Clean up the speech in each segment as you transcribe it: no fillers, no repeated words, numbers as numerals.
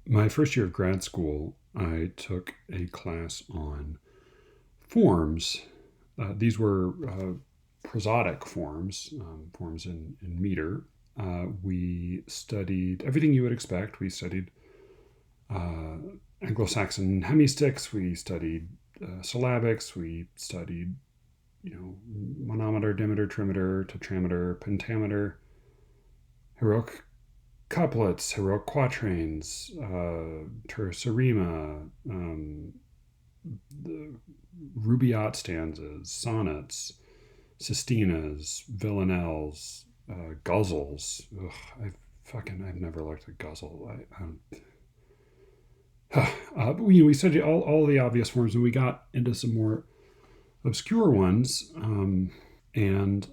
My first year of grad school, I took a class on forms. These were prosodic forms, forms in meter. We studied everything you would expect. We studied uh, Anglo-Saxon hemistichs. We studied syllabics. We studied, monometer, dimeter, trimeter, tetrameter, pentameter, heroic couplets, heroic quatrains, tercerima, the rubaiyat stanzas, sonnets, sestinas, villanelles, guzzles. Ugh, I've never liked a guzzle. But we studied all the obvious forms, and we got into some more obscure ones. And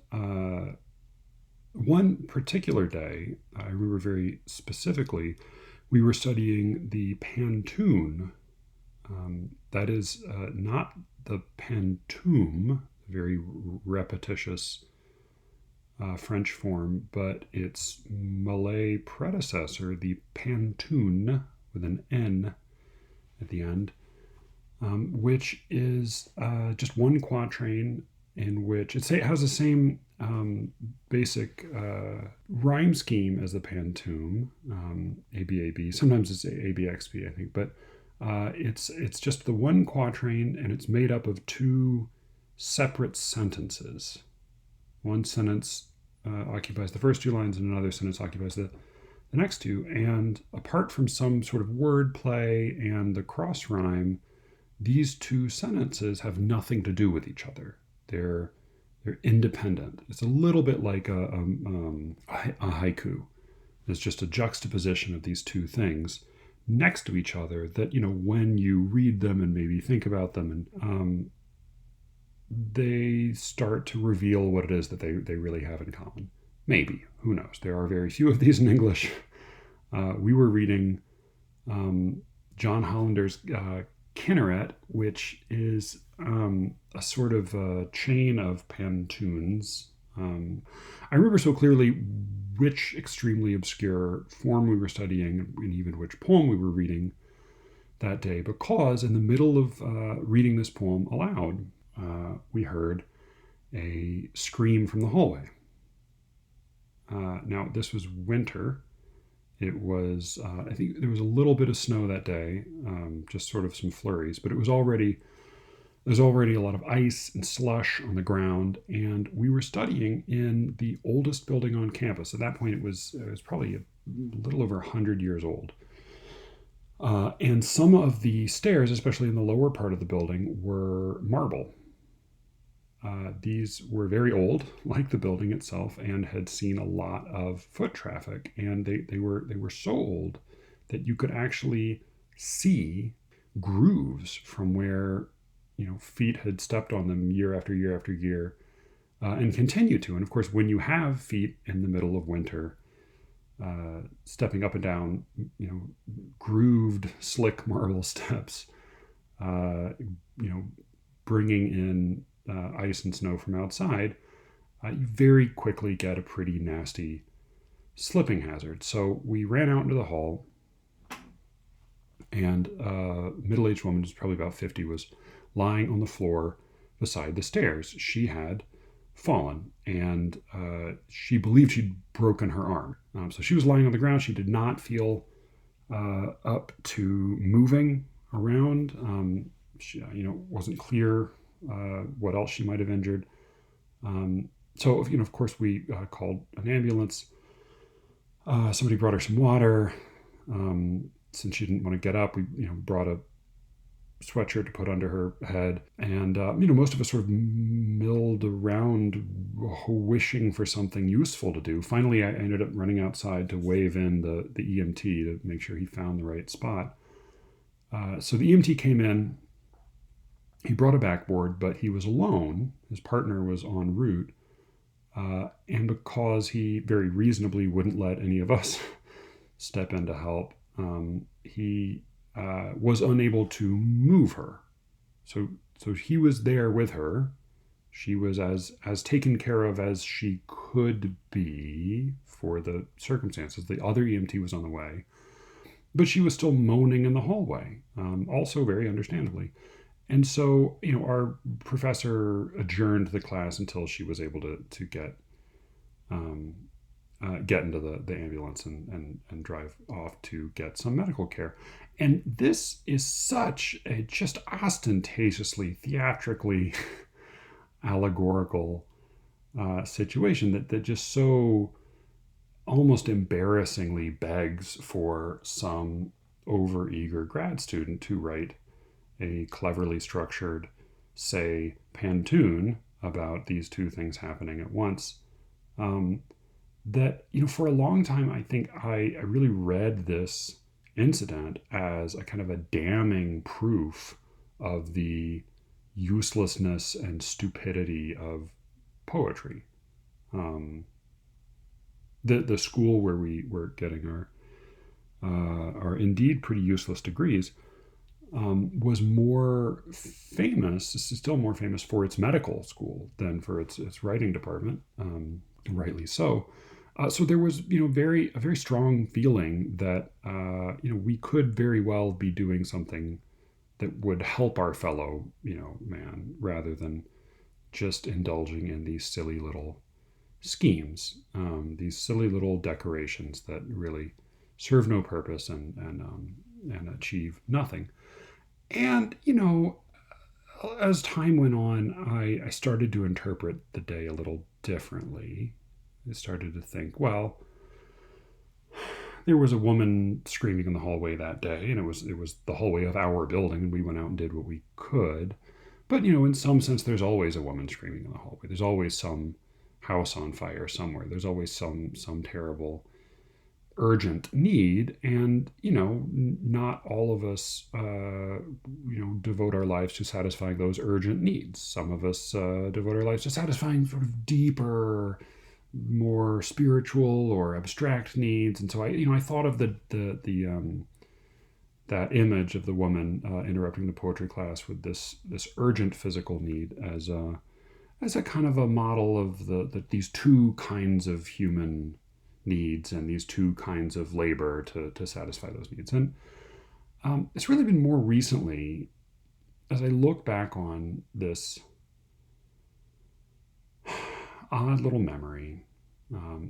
One particular day, I remember very specifically, we were studying the pantoun. That is not the pantoum, very repetitious French form, but its Malay predecessor, the pantoun, with an N at the end, which is just one quatrain in which it has the same basic rhyme scheme as the pantoum, ABAB. Sometimes it's ABXB, I think, but it's just the one quatrain, and it's made up of two separate sentences. One sentence occupies the first two lines, and another sentence occupies the next two. And apart from some sort of word play and the cross rhyme, these two sentences have nothing to do with each other. They're independent. It's a little bit like a haiku. It's just a juxtaposition of these two things next to each other that, when you read them and maybe think about them, and they start to reveal what it is that they really have in common. Maybe. Who knows? There are very few of these in English. We were reading John Hollander's Kinneret, which is a sort of chain of pantuns. I remember so clearly which extremely obscure form we were studying, and even which poem we were reading that day, because in the middle of reading this poem aloud, we heard a scream from the hallway. Now, this was winter. It was, I think there was a little bit of snow that day, just sort of some flurries, but there's already a lot of ice and slush on the ground, and we were studying in the oldest building on campus. At that point, it was probably a little over 100 years old. And some of the stairs, especially in the lower part of the building, were marble. These were very old, like the building itself, and had seen a lot of foot traffic. And they were so old that you could actually see grooves from where feet had stepped on them year after year after year, and continue to. And of course, when you have feet in the middle of winter, stepping up and down, grooved, slick marble steps, bringing in ice and snow from outside, you very quickly get a pretty nasty slipping hazard. So we ran out into the hall, and a middle-aged woman, who's probably about 50, was lying on the floor beside the stairs. She had fallen, and she believed she'd broken her arm. So she was lying on the ground. She did not feel up to moving around. She, wasn't clear what else she might have injured. So, of course, we called an ambulance. Somebody brought her some water. Since she didn't want to get up, we brought a sweatshirt to put under her head. And, most of us sort of milled around wishing for something useful to do. Finally, I ended up running outside to wave in the EMT to make sure he found the right spot. So the EMT came in. He brought a backboard, but he was alone. His partner was en route. And because he very reasonably wouldn't let any of us step in to help, he was unable to move her. So he was there with her. She was as taken care of as she could be for the circumstances. The other EMT was on the way. But she was still moaning in the hallway, also very understandably. And so, our professor adjourned the class until she was able to um, get into the ambulance and drive off to get some medical care. And this is such a just ostentatiously, theatrically allegorical situation that just so almost embarrassingly begs for some overeager grad student to write a cleverly structured, say, pantoum about these two things happening at once. That, for a long time, I think I really read this incident as a kind of a damning proof of the uselessness and stupidity of poetry. The school where we were getting our indeed pretty useless degrees was more famous, is still more famous for its medical school than for its writing department, rightly so. So there was, a very strong feeling that, we could very well be doing something that would help our fellow, man, rather than just indulging in these silly little schemes, these silly little decorations that really serve no purpose and achieve nothing. And, as time went on, I started to interpret the day a little differently. I started to think, well, there was a woman screaming in the hallway that day, and it was the hallway of our building, and we went out and did what we could. But, in some sense, there's always a woman screaming in the hallway. There's always some house on fire somewhere. There's always some terrible urgent need, and not all of us devote our lives to satisfying those urgent needs. Some of us devote our lives to satisfying sort of deeper, more spiritual or abstract needs. And so I thought of that image of the woman interrupting the poetry class with this urgent physical need as a kind of a model of these two kinds of human needs and these two kinds of labor to satisfy those needs. And it's really been more recently, as I look back on this odd little memory,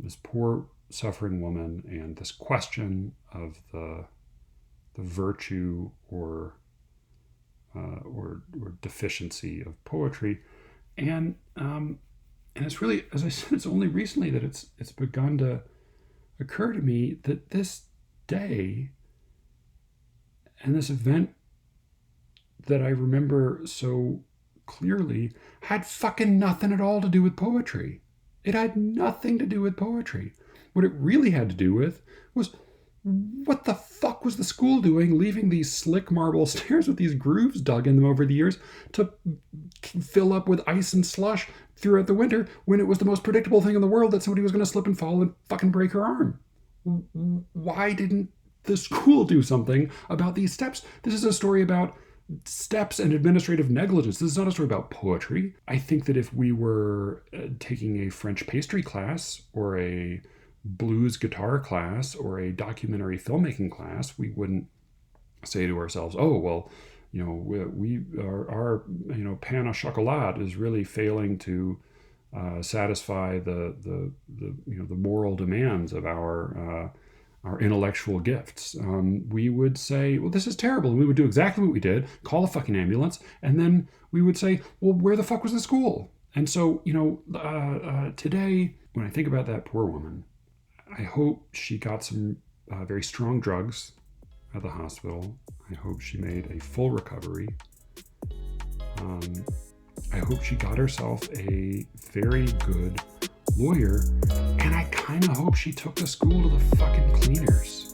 this poor suffering woman, and this question of the virtue or deficiency of poetry, and it's really, as I said, it's only recently that it's begun to occur to me that this day and this event that I remember so clearly had fucking nothing at all to do with poetry. It had nothing to do with poetry. What it really had to do with was, what the fuck was the school doing, leaving these slick marble stairs with these grooves dug in them over the years to fill up with ice and slush throughout the winter, when it was the most predictable thing in the world that somebody was going to slip and fall and fucking break her arm? Why didn't the school do something about these steps? This is a story about steps and administrative negligence. This is not a story about poetry. I think that if we were taking a French pastry class or a blues guitar class or a documentary filmmaking class, we wouldn't say to ourselves, oh, well, we our pan au chocolat is really failing to satisfy the moral demands of our intellectual gifts. We would say, well, this is terrible. And we would do exactly what we did, call a fucking ambulance. And then we would say, well, where the fuck was the school? And so, today, when I think about that poor woman, I hope she got some very strong drugs at the hospital. I hope she made a full recovery. I hope she got herself a very good lawyer. And I kind of hope she took the school to the fucking cleaners.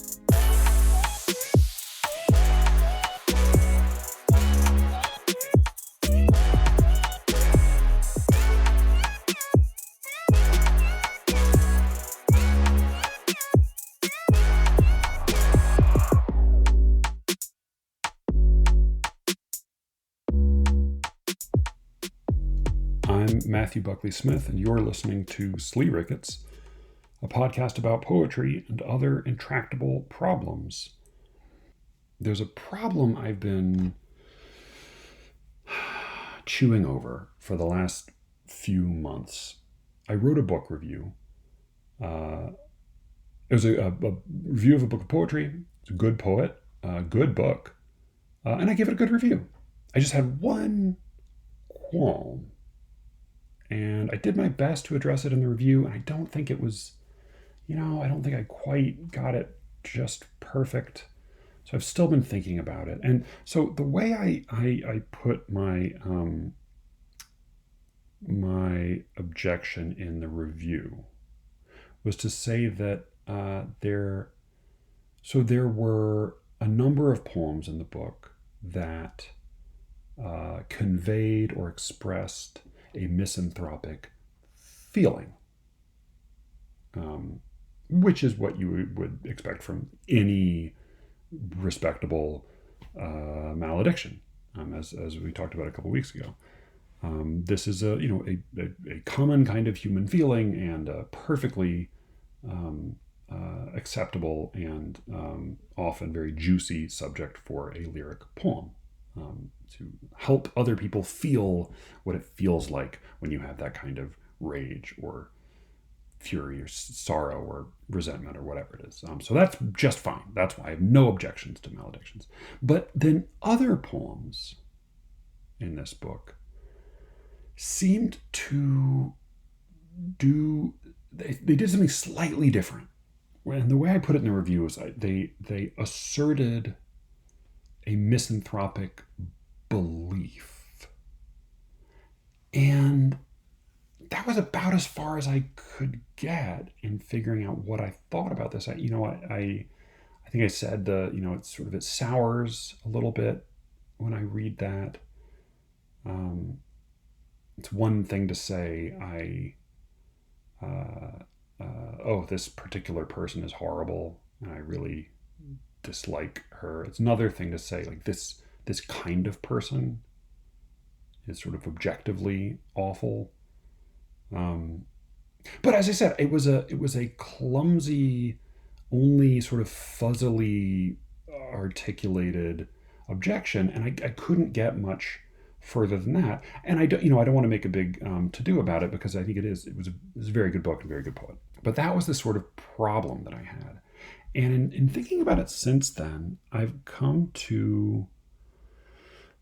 I'm Matthew Buckley Smith, and you're listening to SLEERICKETS, a podcast about poetry and other intractable problems. there's a problem I've been chewing over for the last few months. I wrote a book review. It was a review of a book of poetry. It's a good poet, a good book, and I gave it a good review. I just had one qualm, and I did my best to address it in the review, and I don't think it was, I don't think I quite got it just perfect. So I've still been thinking about it. And so the way I put my my objection in the review was to say that there were a number of poems in the book that conveyed or expressed a misanthropic feeling, which is what you would expect from any respectable malediction, as we talked about a couple weeks ago. This is a common kind of human feeling and a perfectly acceptable and often very juicy subject for a lyric poem, to help other people feel what it feels like when you have that kind of rage or fury or sorrow or resentment or whatever it is. So that's just fine. That's why I have no objections to maledictions. But then other poems in this book seemed to they did something slightly different. And the way I put it in the review is they asserted a misanthropic belief. And that was about as far as I could get in figuring out what I thought about this. I think I said it sours a little bit when I read that. It's one thing to say this particular person is horrible and I really dislike her. It's another thing to say like this kind of person is sort of objectively awful. But as I said, it was a clumsy, only sort of fuzzily articulated objection, and I couldn't get much further than that. And I don't want to make a big to do about it, because I think it was a very good book and a very good poet. But that was the sort of problem that I had. And in thinking about it since then, I've come to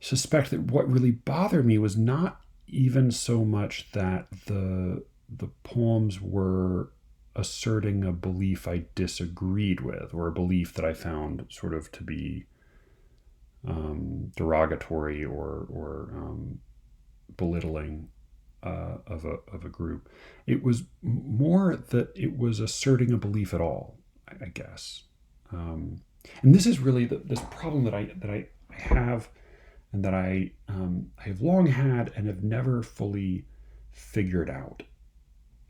suspect that what really bothered me was not even so much that the poems were asserting a belief I disagreed with, or a belief that I found sort of to be derogatory or belittling of a group. It was more that it was asserting a belief at all, I guess. And this is really this problem that I have, and that I have long had and have never fully figured out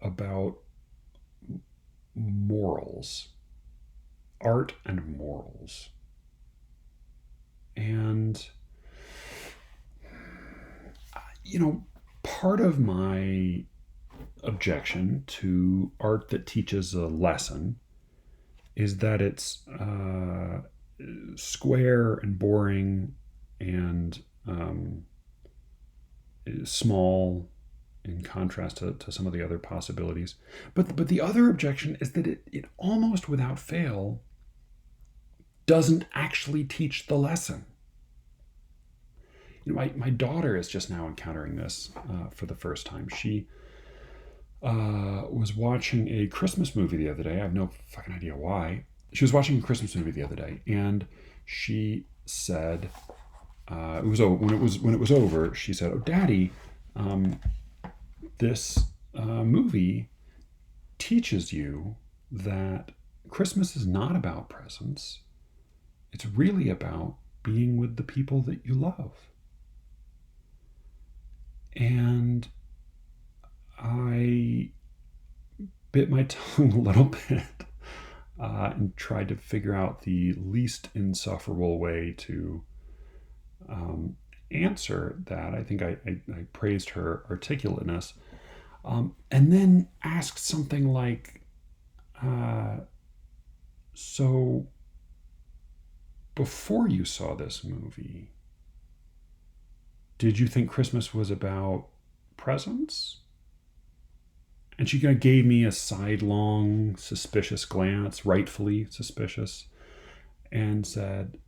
about morals, art and morals. And, part of my objection to art that teaches a lesson is that it's square and boring and small in contrast to some of the other possibilities. But the other objection is that it almost without fail doesn't actually teach the lesson. My daughter is just now encountering this for the first time. She was watching a Christmas movie the other day. I have no fucking idea why. She was watching a Christmas movie the other day, and she said, when it was over, she said, "Oh, Daddy, this movie teaches you that Christmas is not about presents. It's really about being with the people that you love." And I bit my tongue a little bit and tried to figure out the least insufferable way to answer that. I think I praised her articulateness, and then asked something like, so before you saw this movie, did you think Christmas was about presents? And she kind of gave me a sidelong, suspicious glance, rightfully suspicious, and said,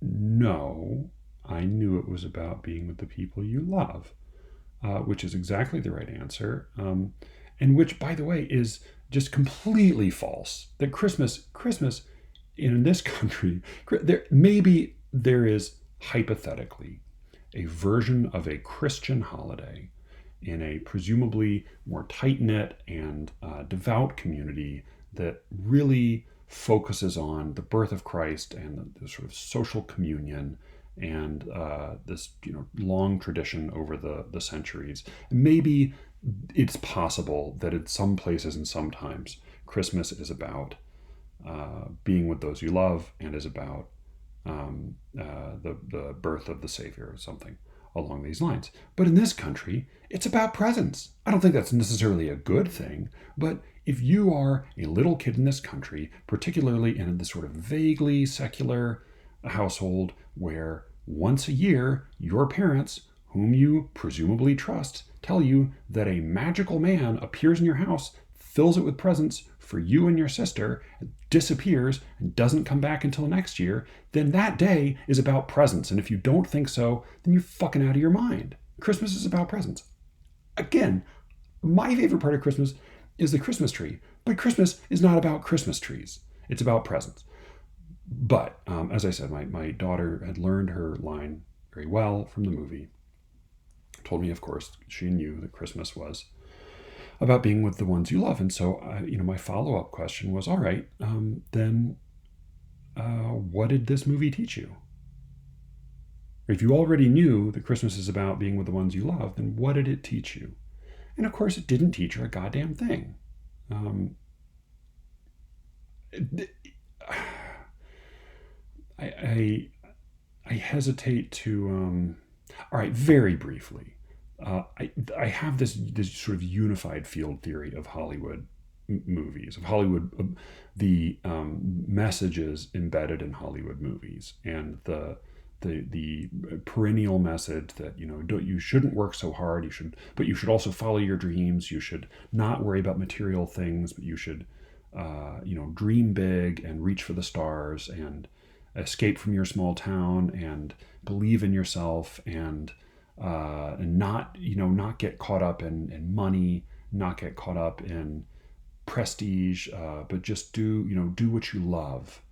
no, I knew it was about being with the people you love, which is exactly the right answer, and which, by the way, is just completely false. That Christmas in this country, maybe there is hypothetically a version of a Christian holiday in a presumably more tight-knit and devout community that really focuses on the birth of Christ and the sort of social communion and this long tradition over the centuries. Maybe it's possible that in some places and sometimes Christmas is about being with those you love and is about the birth of the Savior or something along these lines. But in this country, it's about presents. I don't think that's necessarily a good thing, but if you are a little kid in this country, particularly in this sort of vaguely secular household where once a year your parents, whom you presumably trust, tell you that a magical man appears in your house, fills it with presents for you and your sister, disappears, and doesn't come back until next year, then that day is about presents. And if you don't think so, then you're fucking out of your mind. Christmas is about presents. Again, my favorite part of Christmas is the Christmas tree, but Christmas is not about Christmas trees. It's about presents. But as I said, my daughter had learned her line very well from the movie. Told me, of course, she knew that Christmas was about being with the ones you love. And so, my follow-up question was, all right, then what did this movie teach you? If you already knew that Christmas is about being with the ones you love, then what did it teach you? And of course, it didn't teach her a goddamn thing. I hesitate to, all right, very briefly. I have this sort of unified field theory of Hollywood movies, of Hollywood, the messages embedded in Hollywood movies, and the perennial message that you shouldn't work so hard, but you should also follow your dreams. You should not worry about material things, but you should dream big and reach for the stars and escape from your small town and believe in yourself and not get caught up in money, not get caught up in prestige, but just do what you love.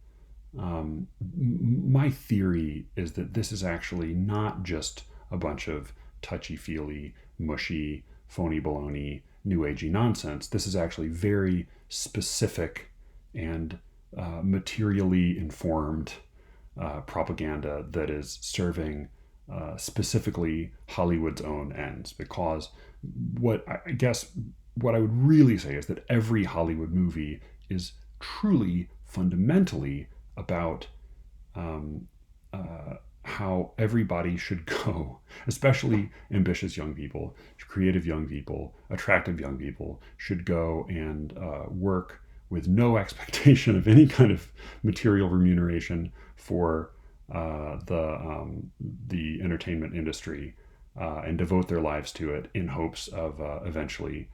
My theory is that this is actually not just a bunch of touchy-feely, mushy, phony baloney, new agey nonsense. This is actually very specific and materially informed propaganda that is serving specifically Hollywood's own ends. Because what I would really say is that every Hollywood movie is truly fundamentally about how everybody should go, especially ambitious young people, creative young people, attractive young people, should go and work with no expectation of any kind of material remuneration for the entertainment industry, and devote their lives to it in hopes of eventually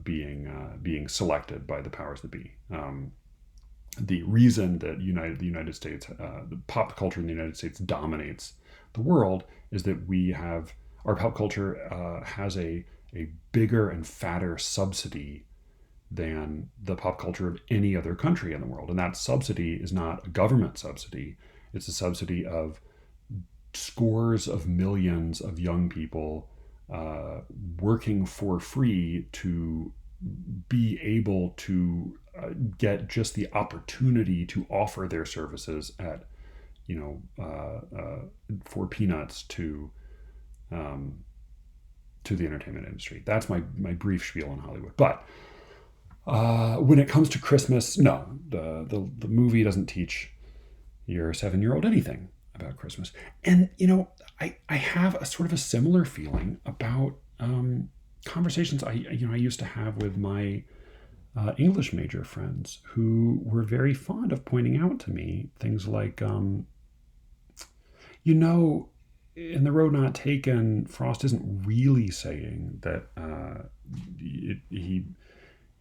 being selected by the powers that be. The reason that the United States, the pop culture in the United States dominates the world is that our pop culture has a bigger and fatter subsidy than the pop culture of any other country in the world. And that subsidy is not a government subsidy. It's a subsidy of scores of millions of young people working for free to be able to get just the opportunity to offer their services at, for peanuts to the entertainment industry. That's my brief spiel on Hollywood. But when it comes to Christmas, no, the movie doesn't teach your 7-year-old anything about Christmas. And, I have a sort of a similar feeling about conversations I used to have with my English major friends who were very fond of pointing out to me things like, you know, in The Road Not Taken, Frost isn't really saying that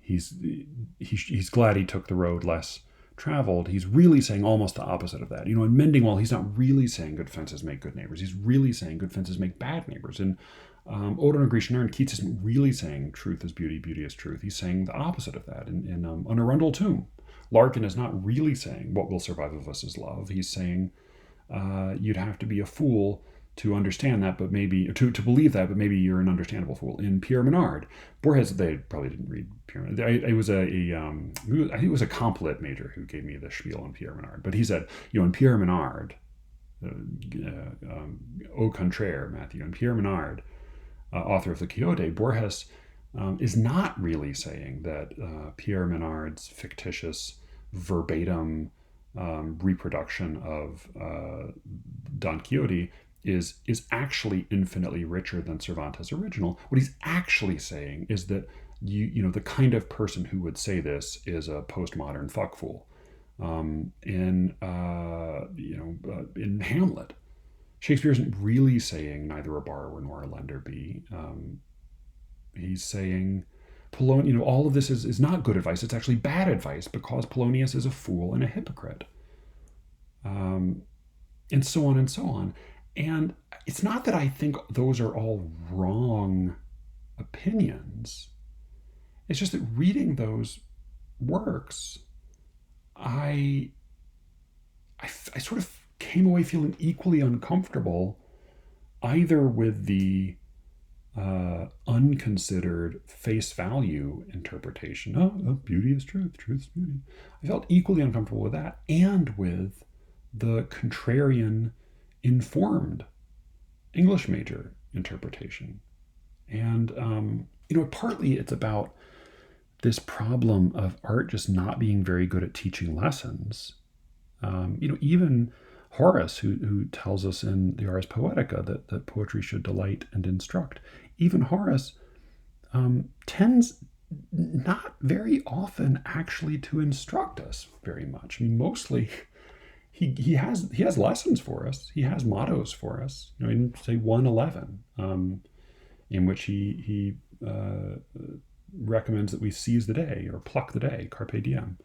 he's glad he took the road less traveled. He's really saying almost the opposite of that. You know, in Mendingwall, he's not really saying good fences make good neighbors. He's really saying good fences make bad neighbors. And Oda and Grecian Urn, Keats isn't really saying truth is beauty, beauty is truth. He's saying the opposite of that. In On Arundel Tomb, Larkin is not really saying what will survive of us is love. He's saying you'd have to be a fool to understand that, but maybe to believe that, but maybe you're an understandable fool. In Pierre Menard, Borges, they probably didn't read Pierre Menard. I think it was a Complet major who gave me the spiel on Pierre Menard. But he said, you know, in Pierre Menard, au contraire, Matthew, in Pierre Menard, author of the Quixote, Borges is not really saying that Pierre Menard's fictitious verbatim reproduction of Don Quixote is actually infinitely richer than Cervantes' original. What he's actually saying is that you know the kind of person who would say this is a postmodern fuckfool. In Hamlet, Shakespeare isn't really saying neither a borrower nor a lender be. He's saying Polonius, you know, all of this is not good advice. It's actually bad advice because Polonius is a fool and a hypocrite. And so on and so on. And it's not that I think those are all wrong opinions. It's just that reading those works, I sort of came away feeling equally uncomfortable either with the unconsidered face value interpretation. Oh, beauty is truth, truth is beauty. I felt equally uncomfortable with that and with the contrarian informed English major interpretation. And, partly it's about this problem of art just not being very good at teaching lessons. Even Horace, who tells us in the Ars Poetica that poetry should delight and instruct, even Horace tends not very often actually to instruct us very much. I mean, mostly he has lessons for us. He has mottos for us. You know, in say 111, in which he recommends that we seize the day or pluck the day, carpe diem.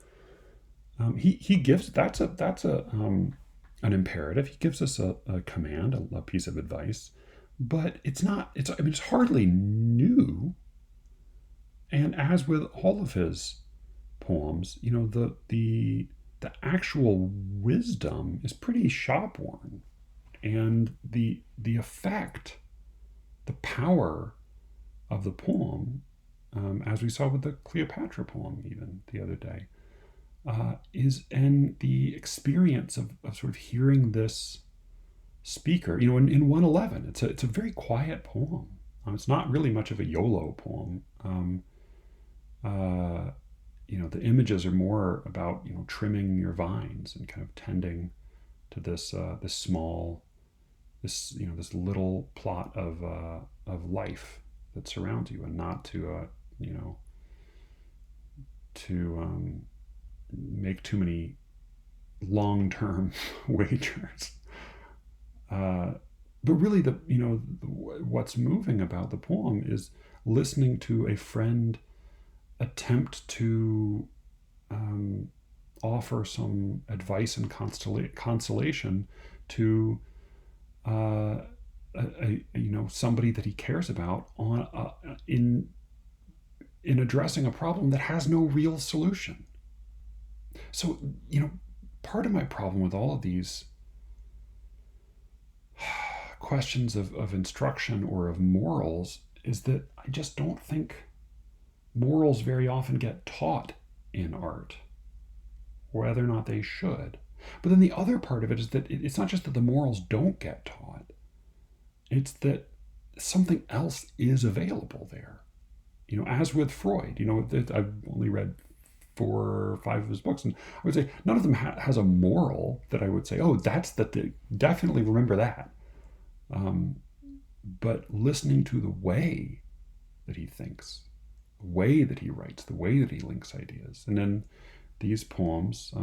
He gives that's an imperative. He gives us a command, a piece of advice, but it's hardly new. And as with all of his poems, you know, the actual wisdom is pretty shop-worn, and the effect, the power of the poem, as we saw with the Cleopatra poem even the other day, and the experience of sort of hearing this speaker. You know, in 111, it's a very quiet poem. It's not really much of a YOLO poem. The images are more about, you know, trimming your vines and kind of tending to this little plot of life that surrounds you, and not to make too many long-term wagers. But really, what's moving about the poem is listening to a friend attempt to offer some advice and consolation to somebody that he cares about in addressing a problem that has no real solution. So, you know, part of my problem with all of these questions of instruction or of morals is that I just don't think morals very often get taught in art, whether or not they should. But then the other part of it is that it's not just that the morals don't get taught, it's that something else is available there. You know, as with Freud, you know, I've only read 4 or 5 of his books, and I would say none of them has a moral that I would say, oh, definitely remember that. But listening to the way that he thinks, way that he writes, the way that he links ideas. And then these poems,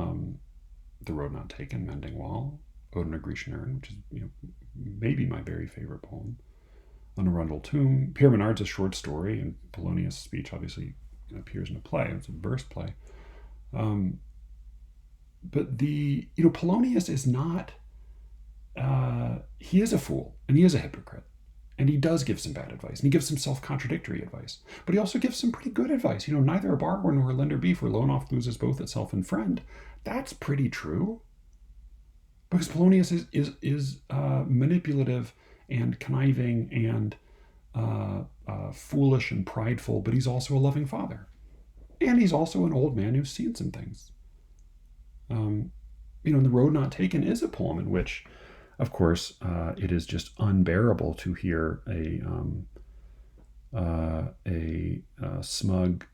The Road Not Taken, Mending Wall, Ode on a Grecian Urn, which is maybe my very favorite poem, On a Rundle Tomb. Pierre Menard's a short story, and Polonius' speech obviously appears in a play. It's a verse play. But Polonius is not, he is a fool, and he is a hypocrite. And he does give some bad advice, and he gives some self-contradictory advice. But he also gives some pretty good advice. Neither a borrower nor a lender be, for loan oft loses both itself and friend. That's pretty true. Because Polonius is manipulative and conniving and foolish and prideful, but he's also a loving father. And he's also an old man who's seen some things. The Road Not Taken is a poem in which, of course, it is just unbearable to hear a smug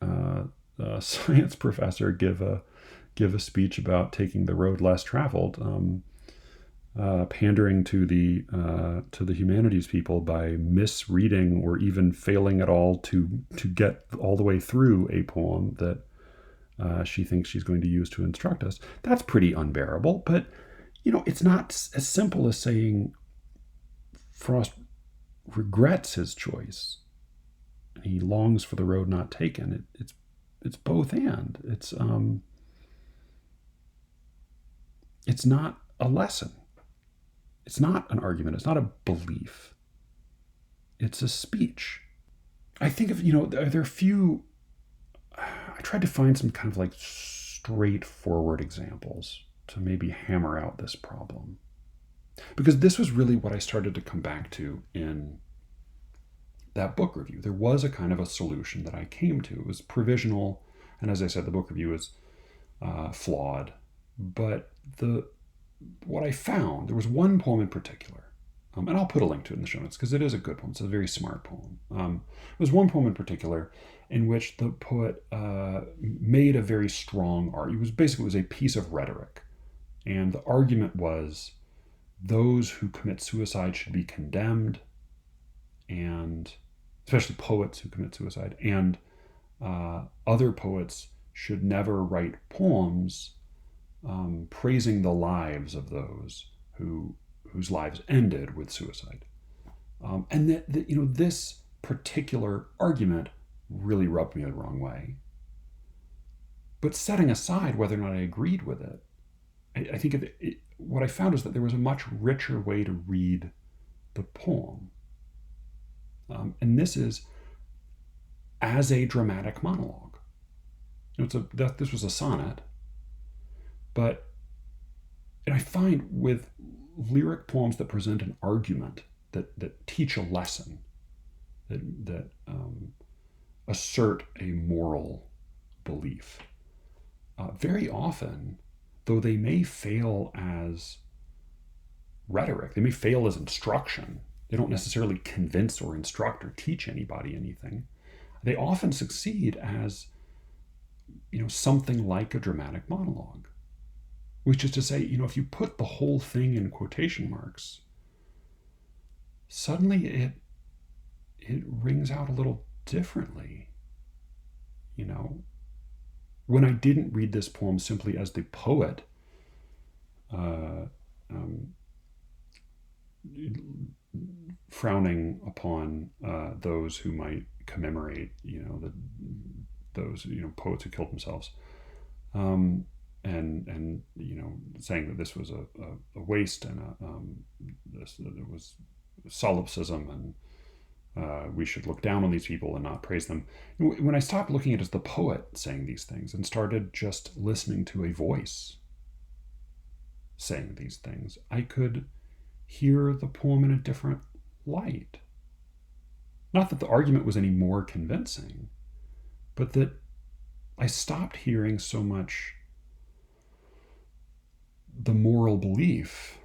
science professor give a speech about taking the road less traveled, pandering to the humanities people by misreading or even failing at all to get all the way through a poem that she thinks she's going to use to instruct us. That's pretty unbearable, but it's not as simple as saying Frost regrets his choice. He longs for the road not taken. It's both and. It's not a lesson. It's not an argument. It's not a belief. It's a speech. I think there are a few. I tried to find some kind of straightforward examples to maybe hammer out this problem. Because this was really what I started to come back to in that book review. There was a kind of a solution that I came to. It was provisional, and as I said, the book review is flawed. But what I found, there was one poem in particular, and I'll put a link to it in the show notes because it is a good poem. It's a very smart poem. There was one poem in particular in which the poet made a very strong argument. It was a piece of rhetoric. And the argument was those who commit suicide should be condemned, and especially poets who commit suicide, and other poets should never write poems praising the lives of those whose lives ended with suicide. And that this particular argument really rubbed me the wrong way. But setting aside whether or not I agreed with it, I think what I found is that there was a much richer way to read the poem. And this is as a dramatic monologue. This was a sonnet, and I find with lyric poems that present an argument, that teach a lesson, that assert a moral belief, very often, though they may fail as rhetoric, they may fail as instruction, they don't necessarily convince or instruct or teach anybody anything, they often succeed as something like a dramatic monologue. Which is to say, if you put the whole thing in quotation marks, suddenly it rings out a little differently. When I didn't read this poem simply as the poet frowning upon those who might commemorate, those poets who killed themselves, and saying that this was a waste and that it was solipsism and we should look down on these people and not praise them. When I stopped looking at it as the poet saying these things and started just listening to a voice saying these things, I could hear the poem in a different light. Not that the argument was any more convincing, but that I stopped hearing so much the moral belief,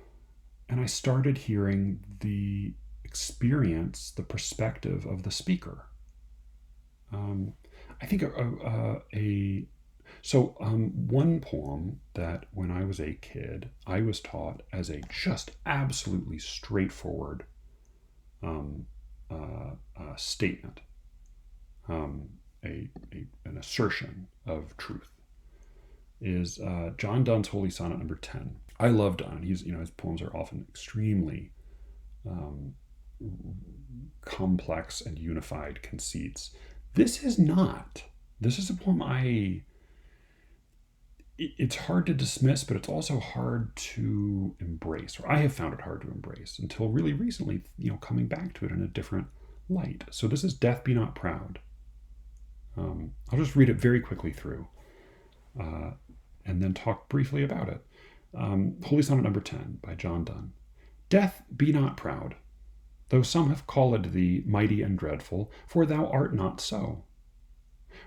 and I started hearing the experience, the perspective of the speaker. I think one poem that when I was a kid, I was taught as a just absolutely straightforward statement an assertion of truth, is John Donne's Holy Sonnet number 10. I love Donne. His poems are often extremely complex and unified conceits. This is not. This is a poem it's hard to dismiss, but it's also hard to embrace, or I have found it hard to embrace until really recently, coming back to it in a different light. So this is Death Be Not Proud. I'll just read it very quickly through and then talk briefly about it. Holy Sonnet number 10 by John Donne. Death, be not proud, though some have called thee mighty and dreadful, for thou art not so.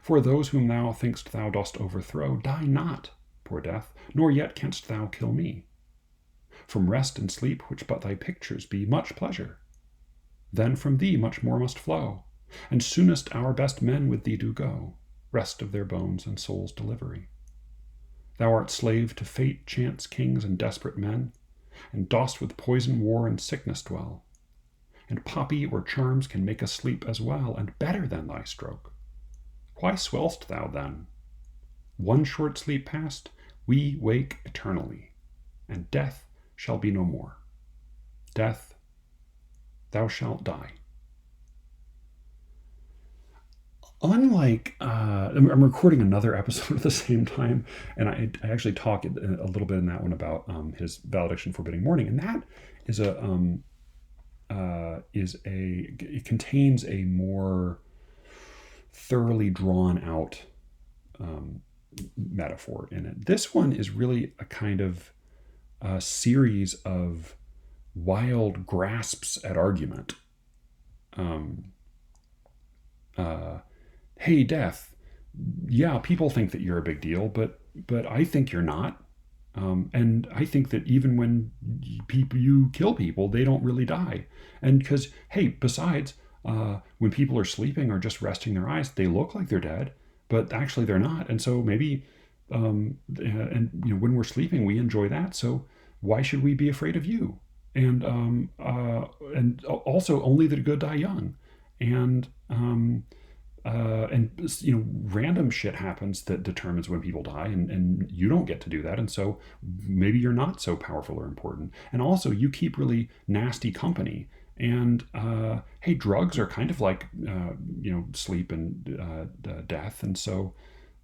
For those whom thou think'st thou dost overthrow, die not, poor Death, nor yet canst thou kill me. From rest and sleep, which but thy pictures be, much pleasure. Then from thee much more must flow, and soonest our best men with thee do go, rest of their bones and souls' delivery. Thou art slave to fate, chance, kings, and desperate men, and dost with poison, war, and sickness dwell. And poppy or charms can make us sleep as well, and better than thy stroke. Why swell'st thou then? One short sleep past, we wake eternally, and death shall be no more. Death, thou shalt die. Unlike, I'm recording another episode at the same time, and I actually talk a little bit in that one about his valediction forbidding mourning, and that is it contains a more thoroughly drawn out metaphor in it. This one is really a kind of a series of wild grasps at argument. Hey, Death, yeah, people think that you're a big deal, but I think you're not. And I think that even when you kill people, they don't really die. And because, hey, besides, when people are sleeping or just resting their eyes, they look like they're dead, but actually they're not. And so maybe, when we're sleeping, we enjoy that. So why should we be afraid of you? And also only the good die young. And random shit happens that determines when people die, and you don't get to do that. And so maybe you're not so powerful or important. And also you keep really nasty company. And hey, drugs are kind of like sleep and death, and so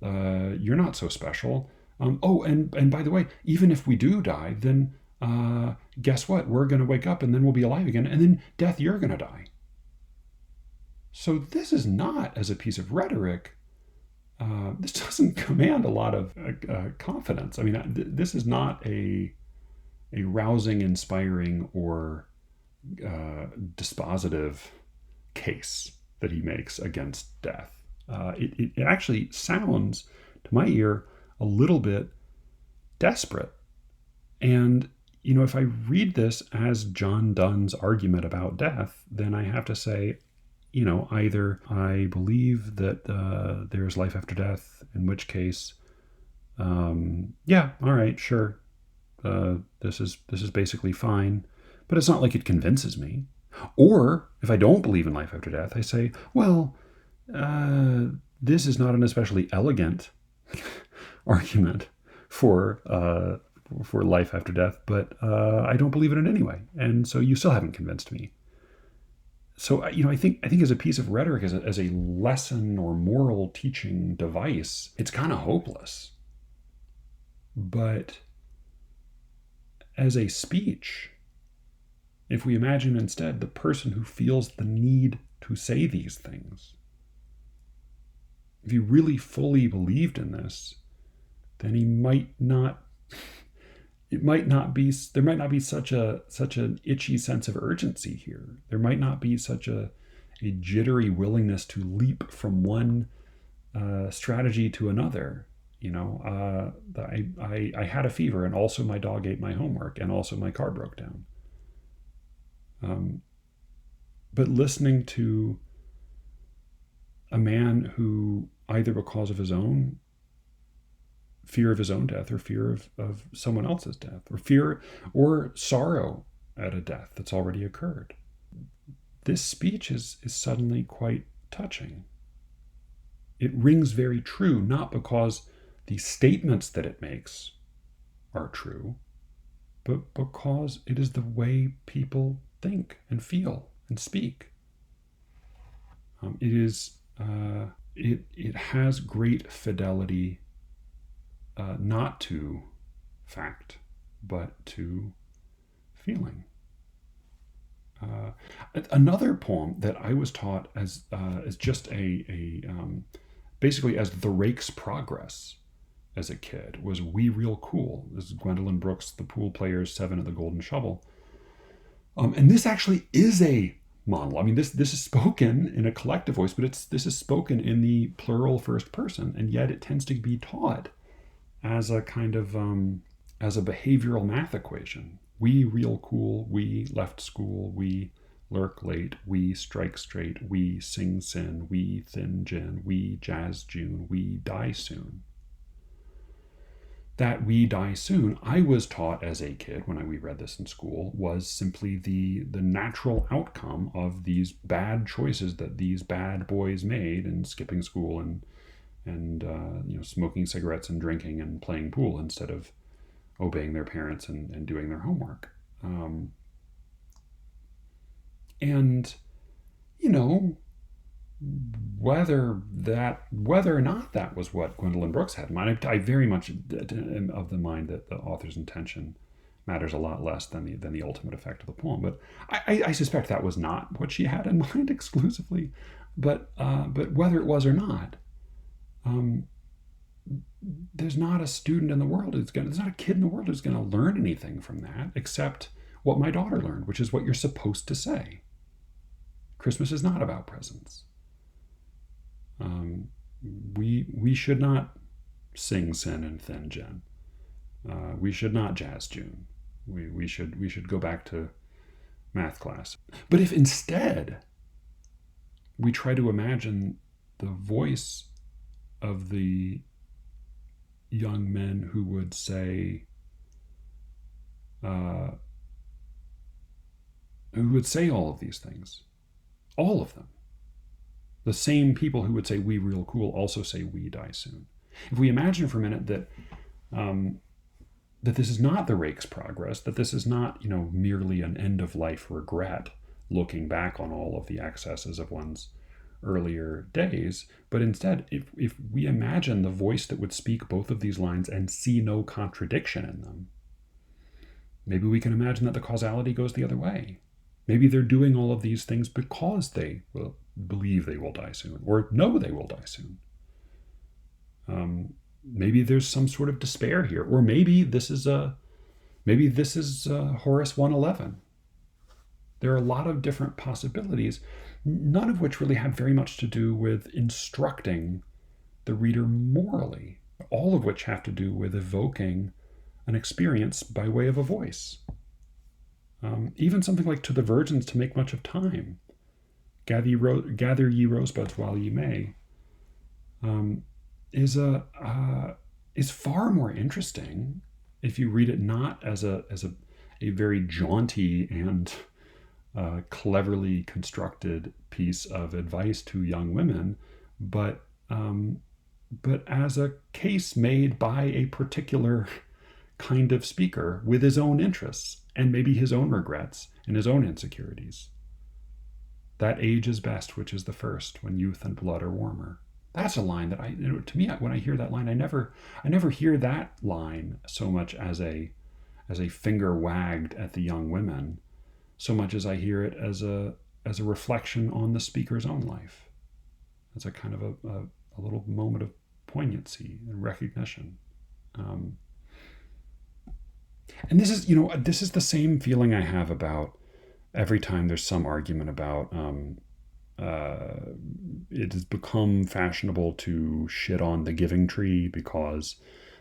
you're not so special. And by the way, even if we do die, then guess what? We're going to wake up, and then we'll be alive again. And then Death, you're going to die. So this is not, as a piece of rhetoric, this doesn't command a lot of confidence. I mean, this is not a rousing, inspiring, or dispositive case that he makes against death. It actually sounds, to my ear, a little bit desperate. And, if I read this as John Donne's argument about death, then I have to say, either I believe that there's life after death, in which case, yeah, all right, sure, this is basically fine, but it's not like it convinces me. Or if I don't believe in life after death, I say, well, this is not an especially elegant argument for life after death, but I don't believe in it anyway, and so you still haven't convinced me. So, I think as a piece of rhetoric, as a lesson or moral teaching device, it's kind of hopeless. But as a speech, if we imagine instead the person who feels the need to say these things, if he really fully believed in this, then there might not be such an itchy sense of urgency here. There might not be such a jittery willingness to leap from one strategy to another. I had a fever, and also my dog ate my homework, and also my car broke down. But listening to a man who, either because of his own fear of his own death, or fear of someone else's death, or fear or sorrow at a death that's already occurred, this speech is suddenly quite touching. it rings very true, not because the statements that it makes are true, but because it is the way people think and feel and speak. It has great fidelity, not to fact, but to feeling. Another poem that I was taught as just basically as the Rake's Progress as a kid was "We Real Cool." This is Gwendolyn Brooks, The Pool Players, 7 of the Golden Shovel. And this actually is a monologue. I mean, this is spoken in a collective voice, but this is spoken in the plural first person, and yet it tends to be taught as a kind of as a behavioral math equation. We real cool, we left school, we lurk late, we strike straight, we sing sin, we thin gin, we jazz June, we die soon. That "we die soon," I was taught as a kid when we read this in school, was simply the natural outcome of these bad choices that these bad boys made in skipping school and smoking cigarettes and drinking and playing pool instead of obeying their parents and doing their homework. Whether or not that was what Gwendolyn Brooks had in mind, I very much am of the mind that the author's intention matters a lot less than the ultimate effect of the poem. But I suspect that was not what she had in mind exclusively. But whether it was or not, there's not a student in the world there's not a kid in the world who's going to learn anything from that except what my daughter learned, which is what you're supposed to say. Christmas is not about presents. We should not sing sin and thin gin. We should not jazz June. We should go back to math class. But if instead we try to imagine the voice of the young men who would say all of these things, all of them, the same people who would say "we real cool" also say "we die soon." If we imagine for a minute that this is not the Rake's Progress, that this is not merely an end of life regret, looking back on all of the excesses of one's earlier days, but instead, if we imagine the voice that would speak both of these lines and see no contradiction in them, maybe we can imagine that the causality goes the other way. Maybe they're doing all of these things because they will believe they will die soon, or know they will die soon. Maybe there's some sort of despair here, or maybe this is Horace 111. There are a lot of different possibilities, none of which really have very much to do with instructing the reader morally, all of which have to do with evoking an experience by way of a voice. Even something like "To the Virgins to Make Much of Time," gather ye rosebuds while ye may, is far more interesting if you read it not as a very jaunty and cleverly constructed piece of advice to young women, but as a case made by a particular kind of speaker with his own interests and maybe his own regrets and his own insecurities. "That age is best which is the first, when youth and blood are warmer." That's a line that to me, when I hear that line, I never hear that line so much as a finger wagged at the young women, so much as I hear it as a reflection on the speaker's own life. It's a kind of a little moment of poignancy and recognition. And this is the same feeling I have about every time there's some argument about it has become fashionable to shit on the Giving Tree because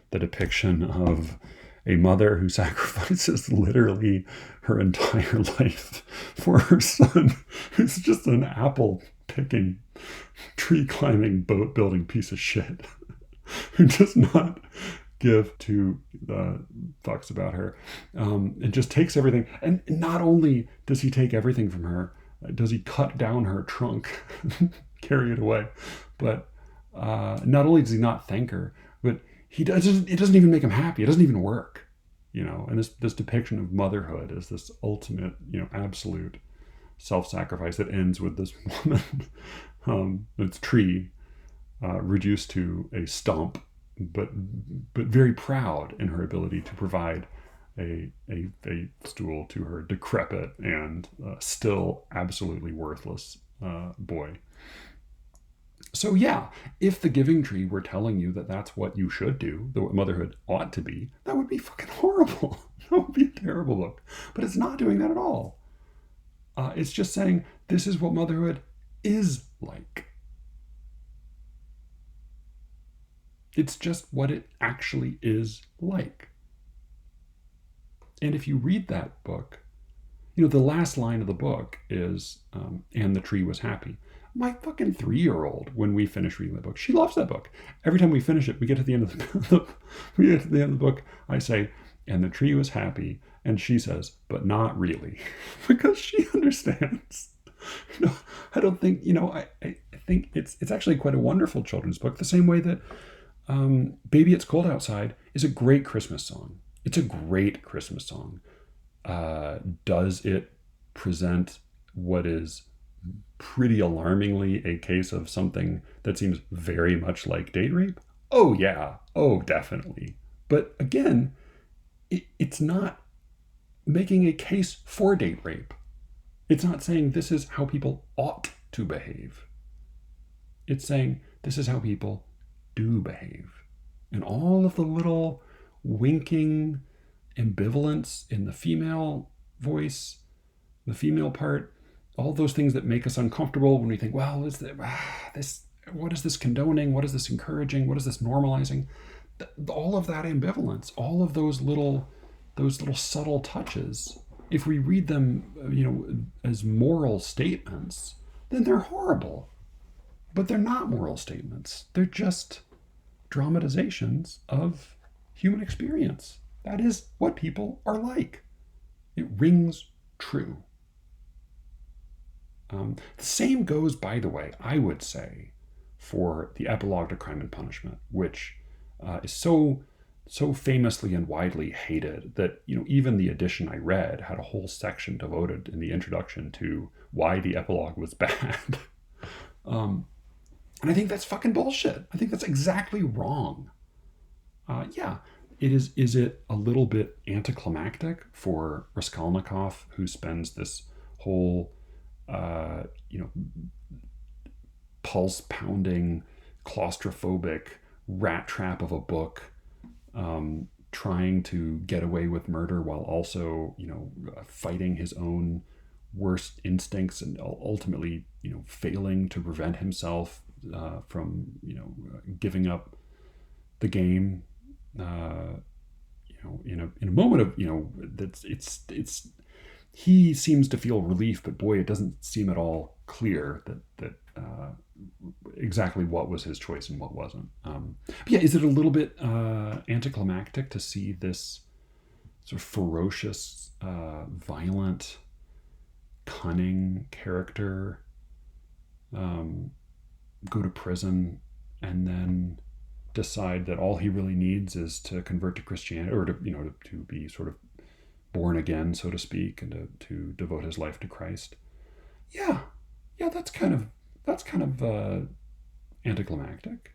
the depiction of a mother who sacrifices literally her entire life for her son, who's just an apple picking, tree climbing, boat building piece of shit, who does not give two fucks about her, and just takes everything. And not only does he take everything from her, does he cut down her trunk, carry it away, but Not only does he not thank her, but it doesn't even make him happy. It doesn't even work, and this depiction of motherhood as this ultimate, absolute self-sacrifice that ends with this woman, its tree, reduced to a stump, but very proud in her ability to provide a stool to her decrepit and still absolutely worthless boy. So yeah, if the giving tree were telling you that that's what you should do, that what motherhood ought to be, that would be fucking horrible. That would be a terrible book. But it's not doing that at all. It's just saying this is what motherhood is like. It's just what it actually is like. And if you read that book, the last line of the book is, and the tree was happy. My fucking 3-year-old, when we finish reading the book, she loves that book. Every time we finish it, we get to the end of the book, I say, and the tree was happy, and she says, but not really, because she understands. I don't think, I think it's actually quite a wonderful children's book, the same way that Baby It's Cold Outside is a great Christmas song. It's a great Christmas song. Does it present what is pretty alarmingly a case of something that seems very much like date rape? Oh yeah, oh definitely. But again, it's not making a case for date rape. It's not saying this is how people ought to behave. It's saying this is how people do behave. And all of the little winking ambivalence in the female voice, the female part, all those things that make us uncomfortable when we think, well, what is this condoning? What is this encouraging? What is this normalizing? All of that ambivalence, all of those little subtle touches, if we read them, as moral statements, then they're horrible. But they're not moral statements. They're just dramatizations of human experience. That is what people are like. It rings true. The same goes, by the way, I would say, for the epilogue to Crime and Punishment, which is so famously and widely hated that even the edition I read had a whole section devoted in the introduction to why the epilogue was bad. And I think that's fucking bullshit. I think that's exactly wrong. It is. Is it a little bit anticlimactic for Raskolnikov, who spends this whole pulse-pounding, claustrophobic rat trap of a book, trying to get away with murder while also, fighting his own worst instincts and ultimately, failing to prevent himself from, giving up the game, in a moment of, that's it's he seems to feel relief, but boy, it doesn't seem at all clear that exactly what was his choice and what wasn't. Is it a little bit anticlimactic to see this sort of ferocious, violent, cunning character go to prison and then decide that all he really needs is to convert to Christianity, or to be sort of born again, so to speak, and to devote his life to Christ? That's kind of anticlimactic.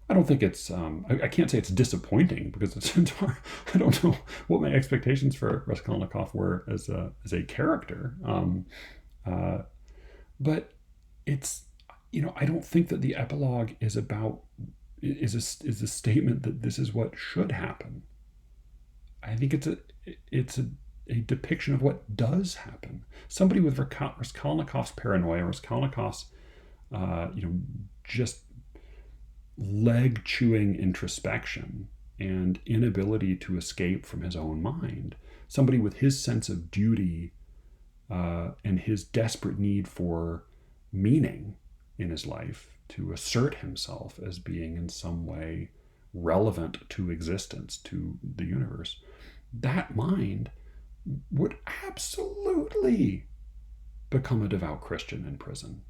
I don't think it's I can't say it's disappointing, because it's hard. I don't know what my expectations for Raskolnikov were as a character, but it's I don't think that the epilogue is a statement that this is what should happen. I think it's a depiction of what does happen. Somebody with Raskolnikov's paranoia, Raskolnikov's just leg-chewing introspection and inability to escape from his own mind. Somebody with his sense of duty and his desperate need for meaning in his life, to assert himself as being in some way relevant to existence, to the universe. That mind would absolutely become a devout Christian in prison.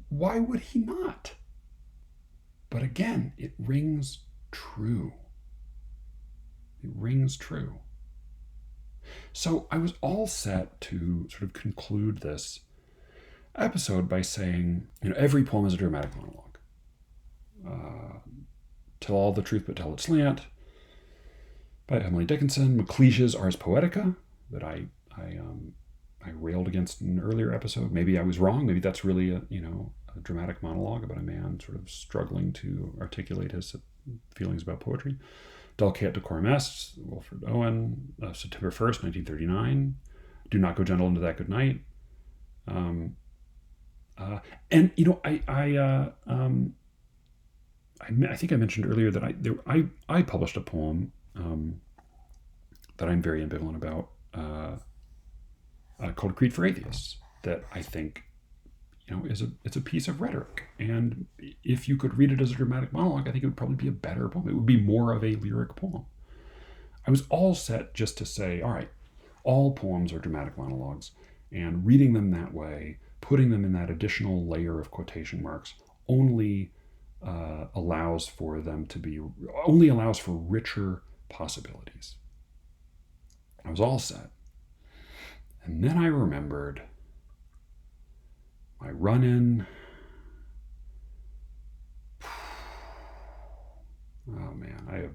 Why would he not? But again, it rings true. It rings true. So I was all set to sort of conclude this episode by saying, every poem is a dramatic monologue. Tell all the truth but tell it slant, by Emily Dickinson. McLeish's Ars Poetica, that I railed against in an earlier episode. Maybe I was wrong. Maybe that's really a dramatic monologue about a man sort of struggling to articulate his feelings about poetry. Dulceat Decorum Est, Wilfred Owen, September 1st, 1939. Do Not Go Gentle into That Good Night. I think I mentioned earlier that I published a poem that I'm very ambivalent about, called Creed for Atheists, that I think it's a piece of rhetoric. And if you could read it as a dramatic monologue, I think it would probably be a better poem. It would be more of a lyric poem. I was all set just to say, all right, all poems are dramatic monologues, and reading them that way, putting them in that additional layer of quotation marks, only allows for richer possibilities. I was all set. And then I remembered my run-in. Oh man, I have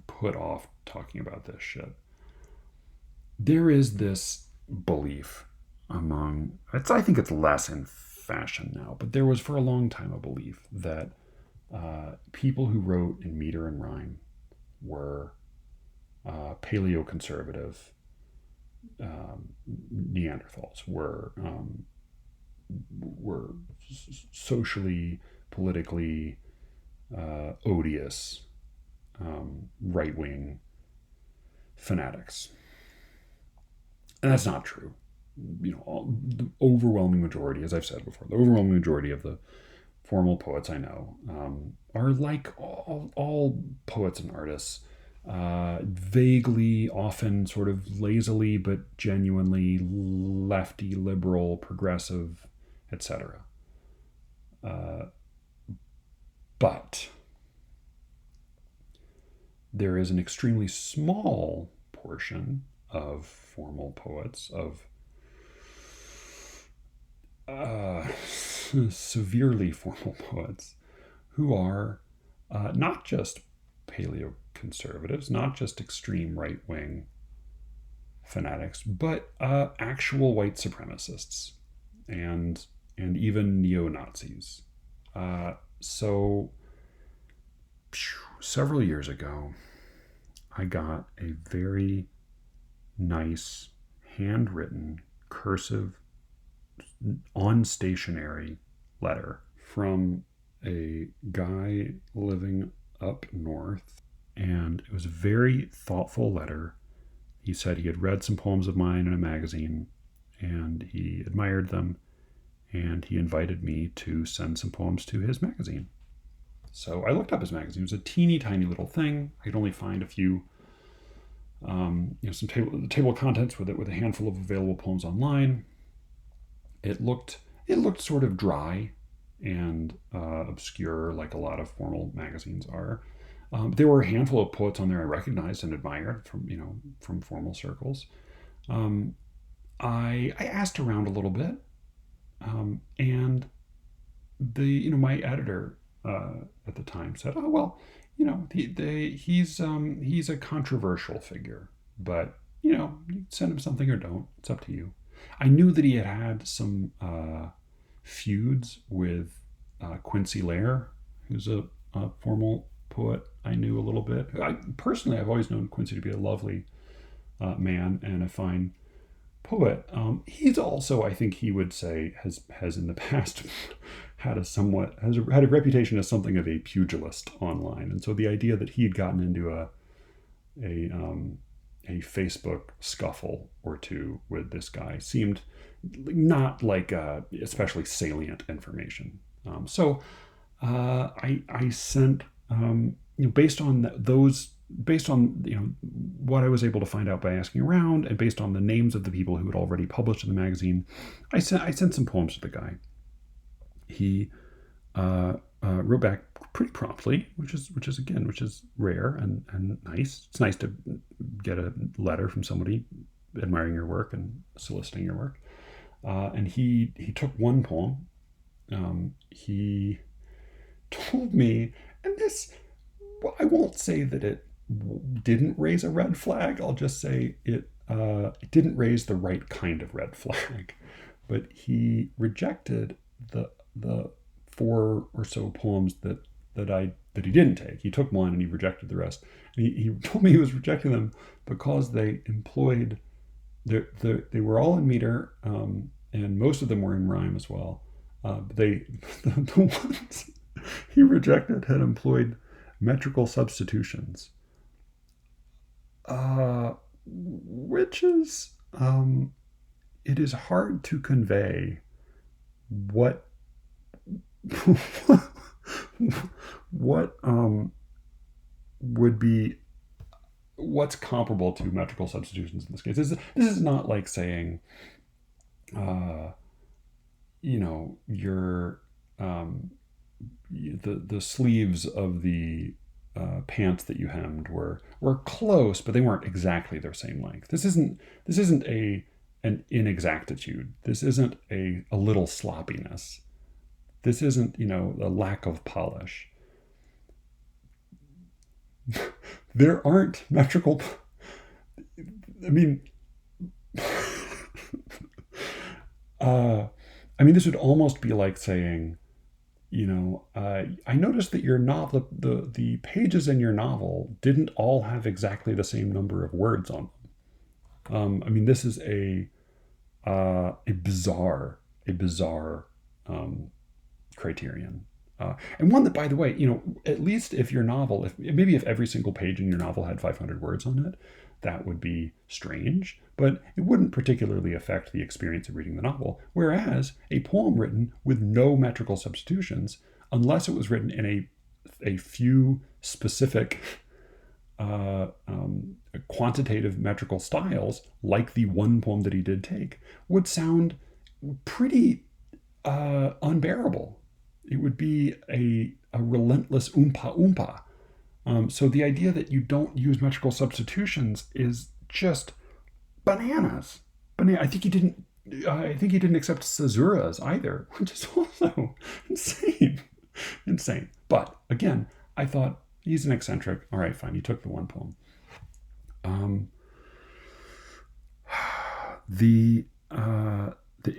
put off talking about this shit. There is this belief among, I think it's less in fashion now, but there was for a long time a belief that people who wrote in meter and rhyme were paleoconservative Neanderthals, were socially, politically odious right-wing fanatics. And that's not true. The overwhelming majority, as I've said before, the overwhelming majority of the formal poets I know are like all poets and artists, vaguely, often sort of lazily, but genuinely lefty, liberal, progressive, etc. But there is an extremely small portion of formal poets, of severely formal poets, who are not just paleoconservatives, not just extreme right-wing fanatics, but actual white supremacists and even neo-Nazis. So several years ago, I got a very nice handwritten cursive on stationery letter from a guy living up north, and it was a very thoughtful letter. He said he had read some poems of mine in a magazine and he admired them, and he invited me to send some poems to his magazine. So I looked up his magazine. It was a teeny tiny little thing. I could only find a few some table of contents with a handful of available poems online. It looked sort of dry and obscure, like a lot of formal magazines are. There were a handful of poets on there I recognized and admired from formal circles. I asked around a little bit, and my editor at the time said, "Oh well, he's a controversial figure, but you send him something or don't. It's up to you." I knew that he had some feuds with Quincy Lehr, who's a formal poet I knew a little bit. Personally, I've always known Quincy to be a lovely man and a fine poet. He's also, I think he would say, has in the past had a reputation as something of a pugilist online, and so the idea that he had gotten into a Facebook scuffle or two with this guy seemed not like especially salient information. So I sent, based on what I was able to find out by asking around, and based on the names of the people who had already published in the magazine, I sent some poems to the guy. He wrote back pretty promptly, which is rare and nice. It's nice to get a letter from somebody admiring your work and soliciting your work. And he took one poem. He told me, and this, I won't say that it didn't raise a red flag. I'll just say it didn't raise the right kind of red flag. But he rejected the 4 or so poems that he didn't take. He took one and he rejected the rest. And he told me he was rejecting them because they employed they were all in meter, and most of them were in rhyme as well. But the ones he rejected had employed metrical substitutions, which is it is hard to convey what what would be what's comparable to metrical substitutions in this case. This is not like saying, your the sleeves of the pants that you hemmed were close, but they weren't exactly their same length. This isn't an inexactitude. This isn't a little sloppiness. This isn't, a lack of polish. There aren't metrical. This would almost be like saying, I noticed that your novel, the pages in your novel didn't all have exactly the same number of words on them. This is a bizarre criterion. And one that, by the way, at least if your novel, if every single page in your novel had 500 words on it, that would be strange, but it wouldn't particularly affect the experience of reading the novel. Whereas a poem written with no metrical substitutions, unless it was written in a few specific quantitative metrical styles, like the one poem that he did take, would sound pretty unbearable. It would be a relentless oompa oompa. So the idea that you don't use metrical substitutions is just bananas. I think he didn't accept caesuras either, which is also insane. But again, I thought he's an eccentric. All right, fine. He took the one poem. The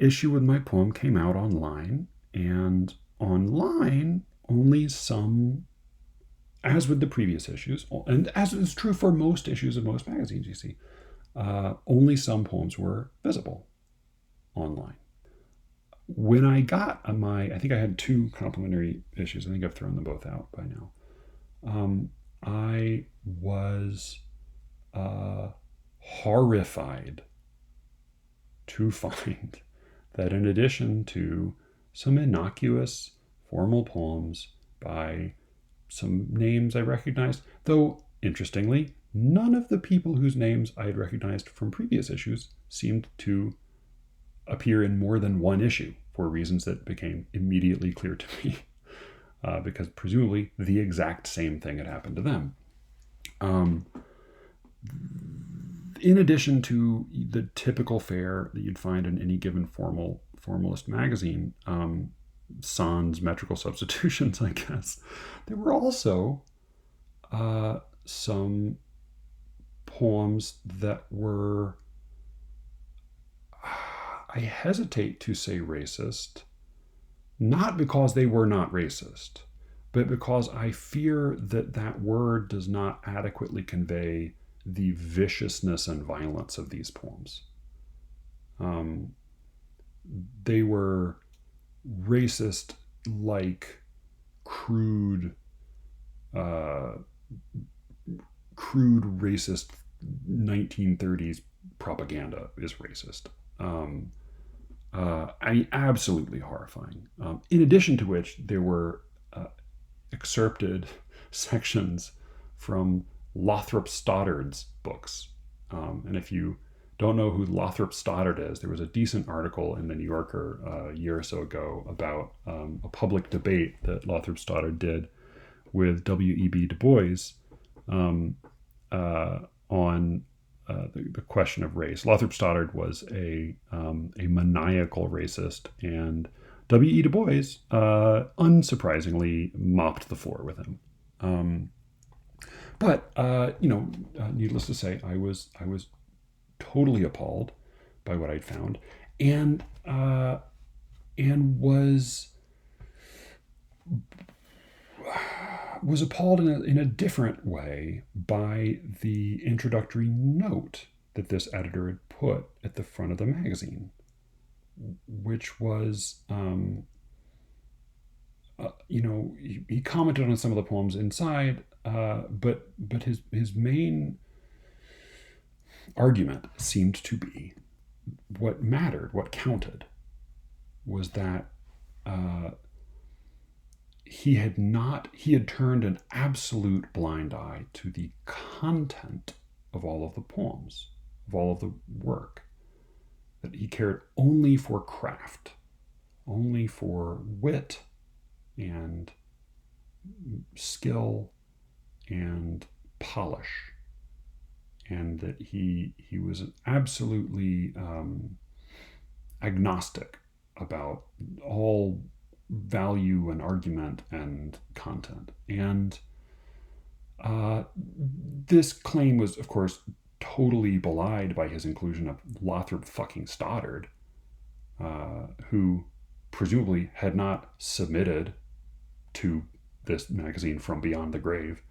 issue with my poem came out online, and online only some, as with the previous issues, and as is true for most issues of most magazines, you see, only some poems were visible online. When I got I think I had 2 complimentary issues. I think I've thrown them both out by now. I was horrified to find that in addition to some innocuous formal poems by some names I recognized, though interestingly, none of the people whose names I had recognized from previous issues seemed to appear in more than one issue for reasons that became immediately clear to me, because presumably the exact same thing had happened to them. In addition to the typical fare that you'd find in any given formalist magazine, sans metrical substitutions, I guess, there were also some poems that were, I hesitate to say racist, not because they were not racist, but because I fear that word does not adequately convey the viciousness and violence of these poems. They were racist, like crude racist 1930s propaganda is racist. Absolutely horrifying. In addition to which, there were excerpted sections from Lothrop Stoddard's books. And if you don't know who Lothrop Stoddard is, there was a decent article in the New Yorker a year or so ago about a public debate that Lothrop Stoddard did with W.E.B. Du Bois on the question of race. Lothrop Stoddard was a maniacal racist, and W.E. Du Bois, unsurprisingly, mopped the floor with him. But needless to say, I was totally appalled by what I'd found, and was appalled in a different way by the introductory note that this editor had put at the front of the magazine, which was, he commented on some of the poems inside, but his main argument seemed to be what mattered, what counted, was that he had turned an absolute blind eye to the content of all of the poems, of all of the work, that he cared only for craft, only for wit and skill and polish, and that he was absolutely agnostic about all value and argument and content. And this claim was, of course, totally belied by his inclusion of Lothrop fucking Stoddard, who presumably had not submitted to this magazine from beyond the grave.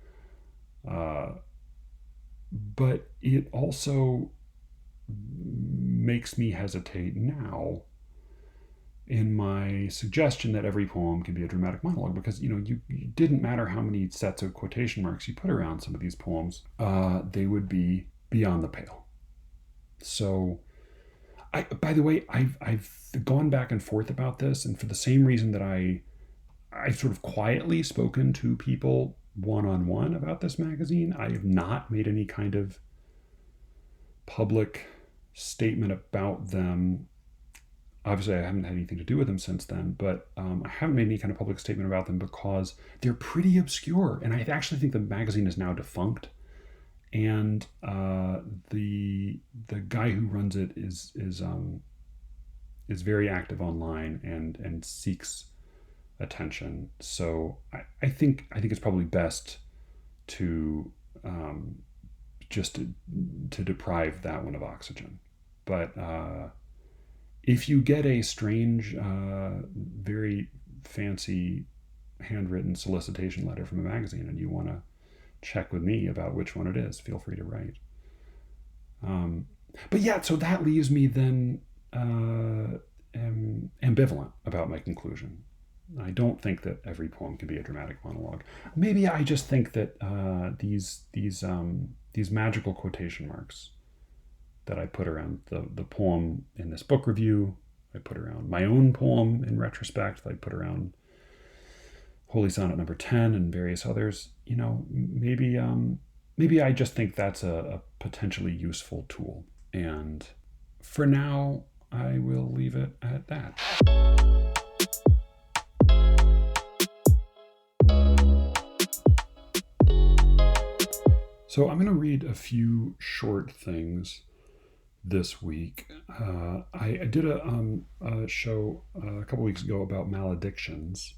But it also makes me hesitate now in my suggestion that every poem can be a dramatic monologue, because you didn't matter how many sets of quotation marks you put around some of these poems, they would be beyond the pale. So, by the way, I've gone back and forth about this, and for the same reason that I've sort of quietly spoken to people one-on-one about this magazine, I have not made any kind of public statement about them. Obviously, I haven't had anything to do with them since then, but I haven't made any kind of public statement about them because they're pretty obscure. And I actually think the magazine is now defunct. And the guy who runs it is very active online and seeks attention. So I think it's probably best to just to deprive that one of oxygen. But if you get a strange, very fancy handwritten solicitation letter from a magazine and you want to check with me about which one it is, feel free to write. But yeah, so that leaves me then ambivalent about my conclusion. I don't think that every poem can be a dramatic monologue. Maybe I just think that these magical quotation marks that I put around the poem in this book review, I put around my own poem in retrospect, I put around Holy Sonnet number 10 and various others, maybe I just think that's a potentially useful tool. And for now, I will leave it at that. So I'm going to read a few short things this week. I did a show a couple weeks ago about maledictions,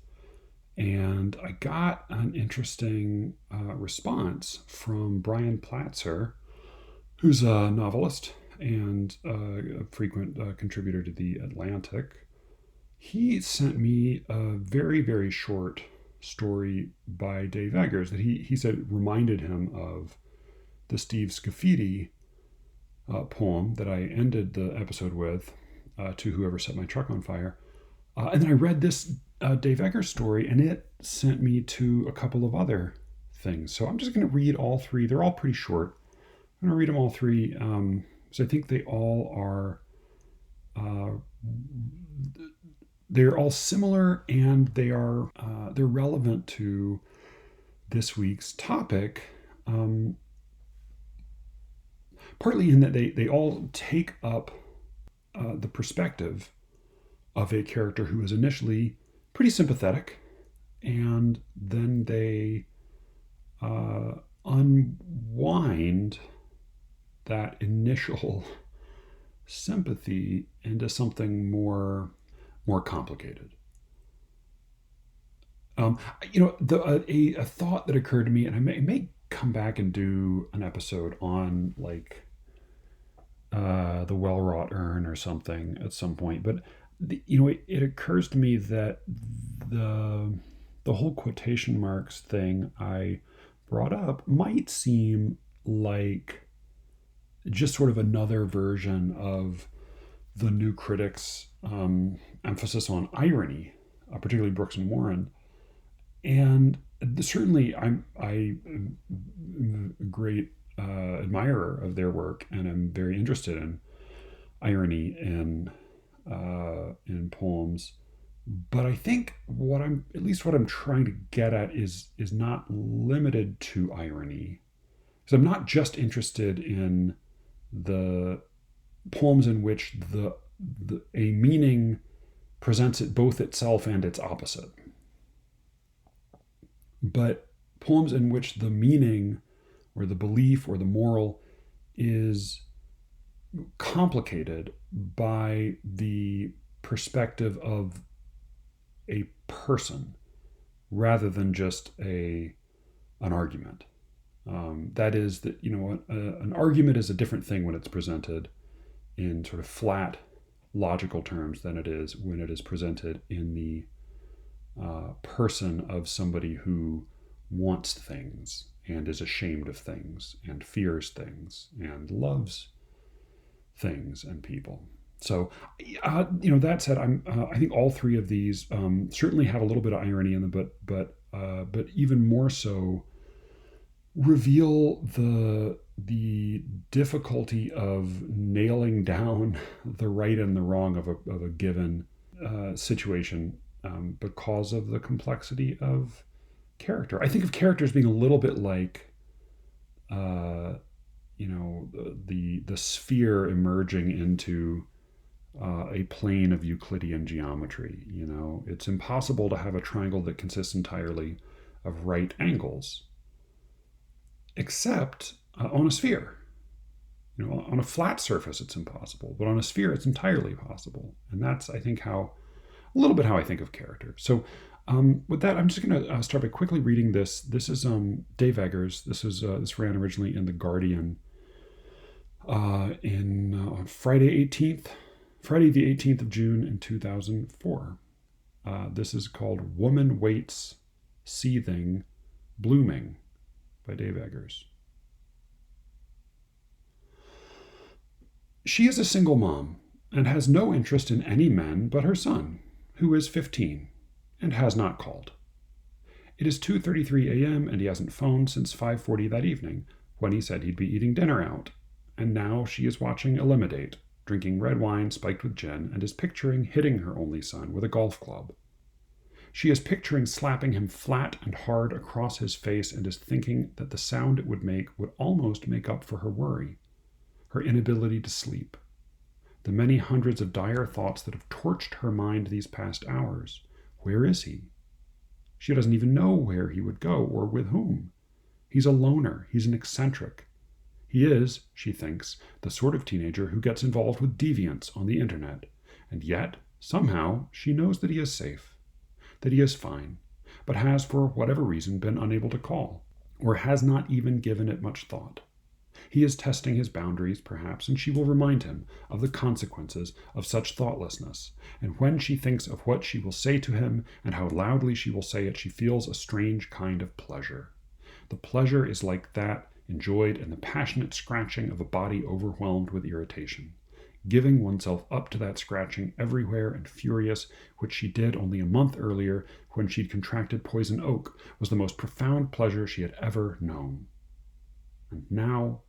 and I got an interesting response from Brian Platzer, who's a novelist and a frequent contributor to The Atlantic. He sent me a very, very short story by Dave Eggers that he said reminded him of the Steve Scafidi poem that I ended the episode with, To Whoever Set My Truck on Fire. And then I read this Dave Eggers story, and it sent me to a couple of other things. So I'm just going to read all three. They're all pretty short. I'm going to read them all three. So I think they all are, they're all similar, and they're relevant to this week's topic. partly in that they all take up the perspective of a character who is initially pretty sympathetic, and then they unwind that initial sympathy into something more complicated. A thought that occurred to me, and I may come back and do an episode on like the well-wrought urn or something at some point, but it occurs to me that the whole quotation marks thing I brought up might seem like just sort of another version of the new critics' emphasis on irony, particularly Brooks and Warren. And certainly I'm a great admirer of their work, and I'm very interested in irony in poems. But I think what I'm trying to get at is not limited to irony. So I'm not just interested in the poems in which a meaning presents it both itself and its opposite, but poems in which the meaning or the belief or the moral is complicated by the perspective of a person rather than just an argument. That is that, an argument is a different thing when it's presented in sort of flat logical terms than it is when it is presented in the person of somebody who wants things and is ashamed of things and fears things and loves things and people. So, that said, I think all three of these certainly have a little bit of irony in them, but even more so reveal the difficulty of nailing down the right and the wrong of a given situation because of the complexity of character. I think of characters being a little bit like the sphere emerging into a plane of Euclidean geometry. It's impossible to have a triangle that consists entirely of right angles, except on a sphere. On a flat surface it's impossible, but on a sphere it's entirely possible. And that's, I think, a little bit how I think of character. So with that, I'm just going to start by quickly reading this. This is Dave Eggers. This ran originally in The Guardian on Friday the 18th of June in 2004. This is called Woman Waits, Seething, Blooming by Dave Eggers. She is a single mom and has no interest in any men but her son, who is 15 and has not called. It is 2:33 a.m. and he hasn't phoned since 5:40 that evening, when he said he'd be eating dinner out, and now she is watching Eliminate, drinking red wine spiked with gin, and is picturing hitting her only son with a golf club. She is picturing slapping him flat and hard across his face, and is thinking that the sound it would make would almost make up for her worry, her inability to sleep, the many hundreds of dire thoughts that have torched her mind these past hours. Where is he? She doesn't even know where he would go or with whom. He's a loner. He's an eccentric. He is, she thinks, the sort of teenager who gets involved with deviants on the internet, and yet, somehow, she knows that he is safe, that he is fine, but has, for whatever reason, been unable to call, or has not even given it much thought. He is testing his boundaries, perhaps, and she will remind him of the consequences of such thoughtlessness, and when she thinks of what she will say to him and how loudly she will say it, she feels a strange kind of pleasure. The pleasure is like that enjoyed in the passionate scratching of a body overwhelmed with irritation, giving oneself up to that scratching everywhere and furious, which she did only a month earlier when she'd contracted poison oak, was the most profound pleasure she had ever known. And now,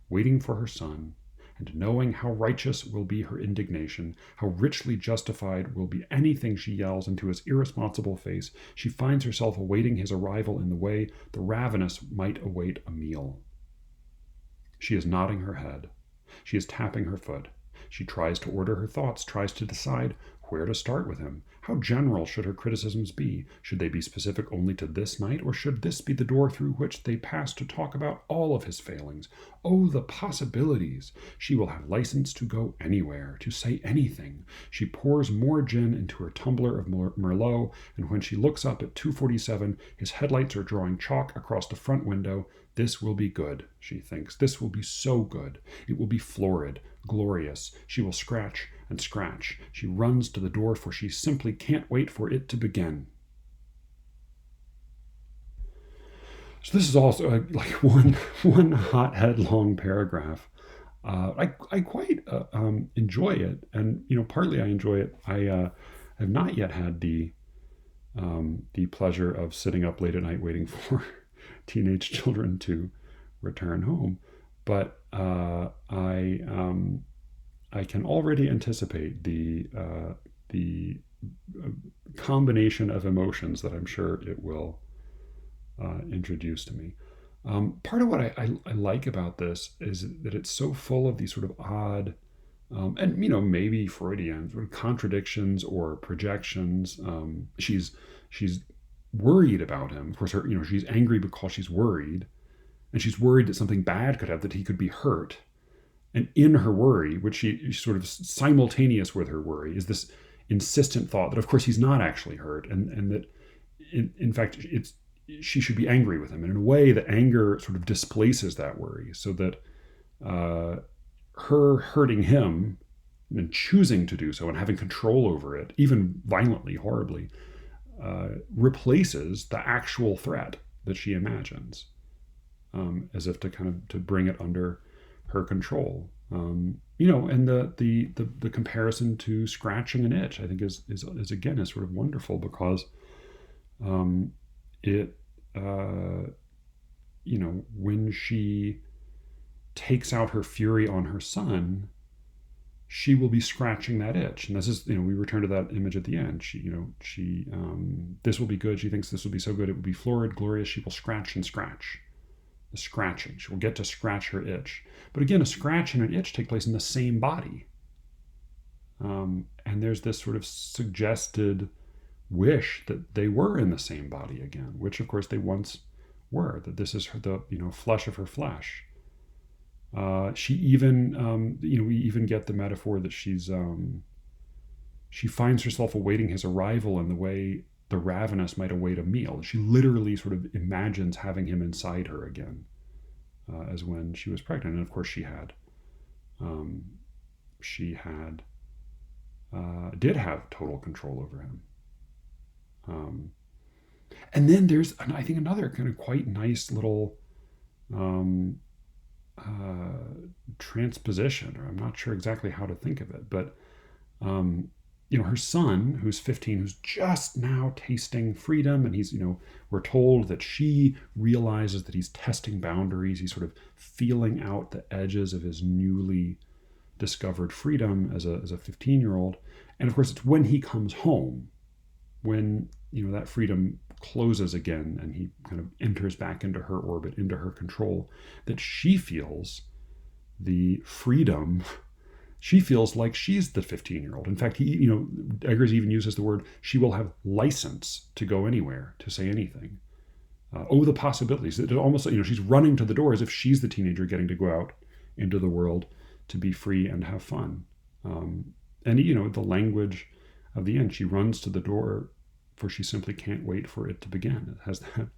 waiting for her son, and knowing how righteous will be her indignation, how richly justified will be anything she yells into his irresponsible face, she finds herself awaiting his arrival in the way the ravenous might await a meal. She is nodding her head. She is tapping her foot. She tries to order her thoughts, tries to decide where to start with him. How general should her criticisms be? Should they be specific only to this night, or should this be the door through which they pass to talk about all of his failings? Oh, the possibilities! She will have license to go anywhere, to say anything. She pours more gin into her tumbler of Merlot, and when she looks up at 2:47, his headlights are drawing chalk across the front window. This will be good, she thinks. This will be so good. It will be florid, glorious. She will scratch and scratch. She runs to the door, for she simply can't wait for it to begin. So this is also like one hot headlong paragraph. I quite enjoy it, and partly I enjoy it. I have not yet had the pleasure of sitting up late at night waiting for teenage children to return home, but I can already anticipate the combination of emotions that I'm sure it will introduce to me. Part of what I like about this is that it's so full of these sort of odd and maybe Freudian sort of contradictions or projections. She's worried about him. Of course, she's angry because she's worried, and she's worried that something bad could happen, that he could be hurt. And in her worry, which she sort of simultaneous with her worry, is this insistent thought that, of course, he's not actually hurt, and that, in fact, she should be angry with him. And in a way, the anger sort of displaces that worry, so that her hurting him and choosing to do so and having control over it, even violently, horribly, replaces the actual threat that she imagines, as if to bring it under her control. And the comparison to scratching an itch, I think is again sort of wonderful, because it when she takes out her fury on her son, she will be scratching that itch. And this is, we return to that image at the end. She this will be good. She thinks this will be so good. It will be florid, glorious. She will scratch and scratch. The scratching. She will get to scratch her itch. But again, a scratch and an itch take place in the same body. And there's this sort of suggested wish that they were in the same body again, which of course they once were, that this is the flesh of her flesh. She even, we even get the metaphor that she finds herself awaiting his arrival in the way the ravenous might await a meal. She literally sort of imagines having him inside her again, as when she was pregnant. And of course did have total control over him. And then there's, I think, another kind of quite nice little transposition, or I'm not sure exactly how to think of it, but her son, who's 15, who's just now tasting freedom, and he's, we're told that she realizes that he's testing boundaries. He's sort of feeling out the edges of his newly discovered freedom as a 15-year-old. And of course, it's when he comes home, when that freedom closes again and he kind of enters back into her orbit, into her control, that she feels the freedom. She feels like she's the 15-year-old. In fact, Eggers even uses the word, she will have license to go anywhere, to say anything. The possibilities. It almost, she's running to the door as if she's the teenager getting to go out into the world to be free and have fun. And the language of the end, she runs to the door, for she simply can't wait for it to begin. It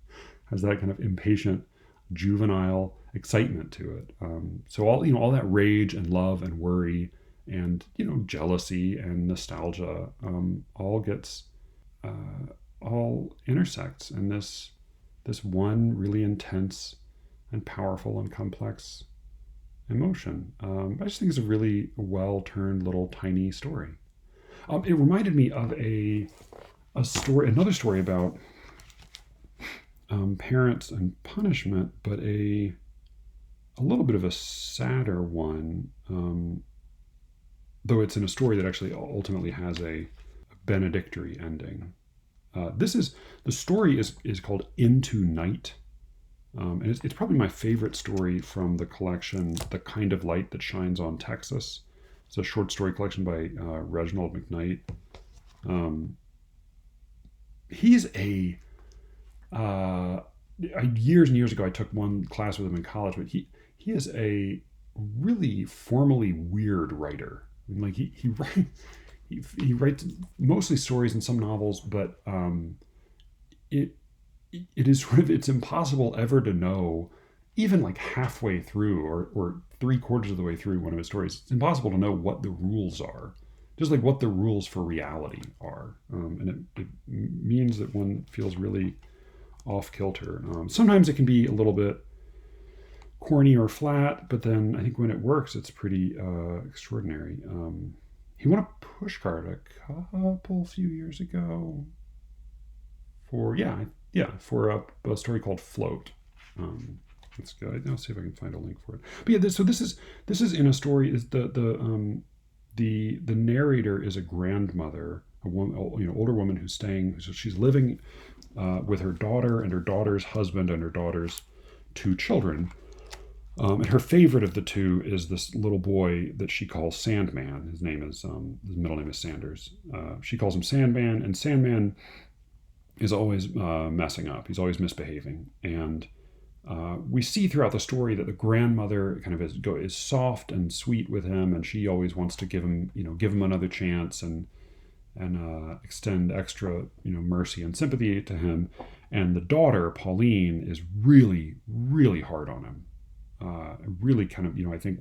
has that kind of impatient, juvenile excitement to it. So all that rage and love and worry and jealousy and nostalgia all intersects in this one really intense and powerful and complex emotion. I just think it's a really well-turned little tiny story. It reminded me of another story about parents and punishment, but a little bit of a sadder one, though it's in a story that actually ultimately has a benedictory ending. The story is called Into Night, And it's probably my favorite story from the collection, The Kind of Light That Shines on Texas. It's a short story collection by Reginald McKnight. He's years and years ago, I took one class with him in college, but he is a really formally weird writer. I mean, like he writes mostly stories and some novels, but it is sort of, it's impossible ever to know, even like halfway through or 3/4 of the way through one of his stories, it's impossible to know what the rules are, just like what the rules for reality are. And it means that one feels really off kilter. Sometimes it can be a little bit corny or flat, but then I think when it works, it's pretty extraordinary. He won a Pushcart a few years ago for a story called Float. Let's go. I'll see if I can find a link for it. But yeah, this is in a story. Is the narrator is a grandmother, a woman, older woman who's staying. So she's living with her daughter and her daughter's husband and her daughter's 2 children. And her favorite of the 2 is this little boy that she calls Sandman. His middle name is Sanders. She calls him Sandman, and Sandman is always messing up. He's always misbehaving. And we see throughout the story that the grandmother kind of is soft and sweet with him, and she always wants to give him another chance and extend extra, mercy and sympathy to him. And the daughter, Pauline, is really, really hard on him. Really kind of, I think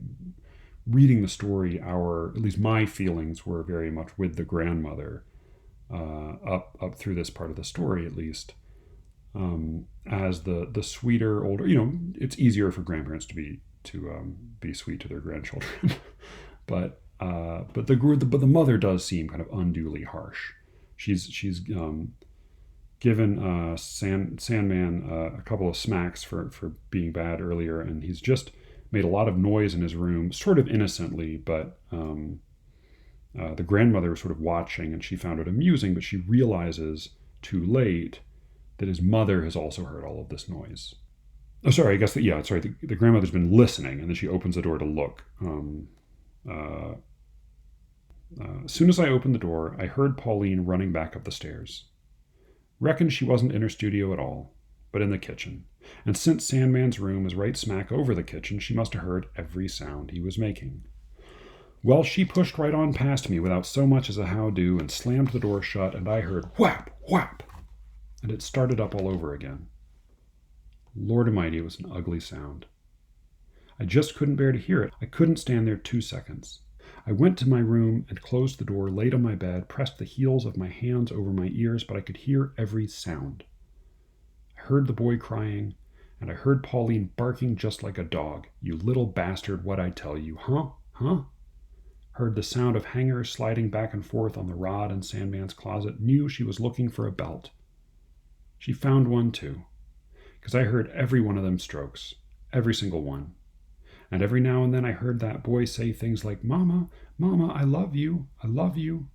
reading the story, at least my feelings were very much with the grandmother up through this part of the story, at least. As the sweeter, older, it's easier for grandparents to be sweet to their grandchildren, but the mother does seem kind of unduly harsh. She's given Sandman a couple of smacks for being bad earlier, and he's just made a lot of noise in his room, sort of innocently, but the grandmother was sort of watching, and she found it amusing, but she realizes too late that his mother has also heard all of this noise. Oh, sorry, I guess the grandmother's been listening, and then she opens the door to look. As soon as I opened the door, I heard Pauline running back up the stairs. Reckon she wasn't in her studio at all, but in the kitchen. And since Sandman's room is right smack over the kitchen, she must have heard every sound he was making. Well, she pushed right on past me without so much as a how-do and slammed the door shut, and I heard whap, whap, and it started up all over again. Lord Almighty, it was an ugly sound. I just couldn't bear to hear it. I couldn't stand there 2 seconds. I went to my room and closed the door, laid on my bed, pressed the heels of my hands over my ears, but I could hear every sound. I heard the boy crying, and I heard Pauline barking just like a dog. You little bastard, what'd I tell you? Huh? Huh? Heard the sound of hangers sliding back and forth on the rod in Sandman's closet, knew she was looking for a belt. She found one too, because I heard every one of them strokes, every single one. And every now and then I heard that boy say things like, Mama, Mama, I love you, I love you.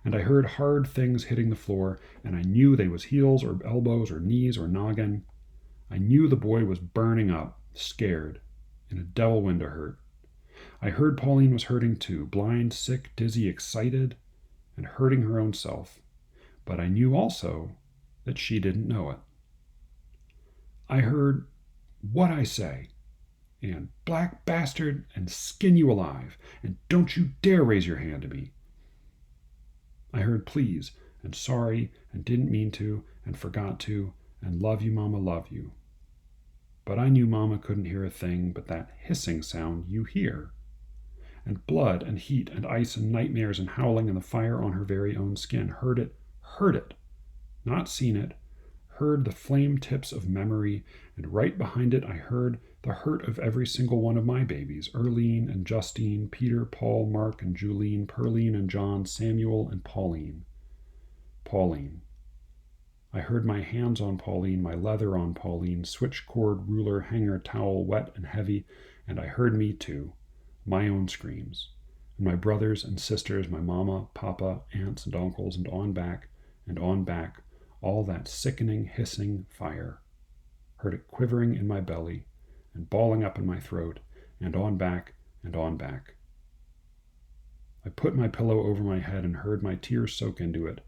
And I heard hard things hitting the floor, and I knew they was heels or elbows or knees or noggin. I knew the boy was burning up, scared, and a devil wind to hurt. I heard Pauline was hurting too, blind, sick, dizzy, excited, and hurting her own self. But I knew also that she didn't know it. I heard, what I say, and black bastard, and skin you alive, and don't you dare raise your hand to me. I heard please, and sorry, and didn't mean to, and forgot to, and love you, Mama, love you. But I knew Mama couldn't hear a thing but that hissing sound you hear, and blood and heat and ice and nightmares and howling and the fire on her very own skin. Heard it, not seen it, heard the flame tips of memory, and right behind it I heard the hurt of every single one of my babies, Erlene and Justine, Peter, Paul, Mark and Julene, Perline and John, Samuel and Pauline. Pauline. I heard my hands on Pauline, my leather on Pauline, switchcord, ruler, hanger, towel, wet and heavy, and I heard me too, my own screams, and my brothers and sisters, my mama, papa, aunts and uncles, and on back, all that sickening, hissing fire. heard it quivering in my belly and balling up in my throat and on back and on back. I put my pillow over my head and heard my tears soak into it.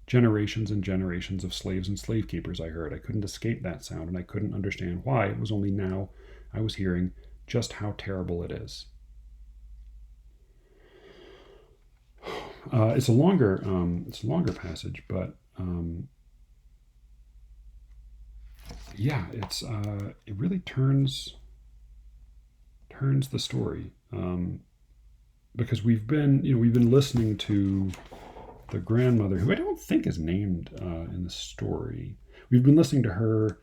Generations and generations of slaves and slave keepers I heard. I couldn't escape that sound, and I couldn't understand why. It was only now I was hearing just how terrible it is. It's a longer passage, but it really turns the story, because we've been listening to the grandmother, who I don't think is named in the story. We've been listening to her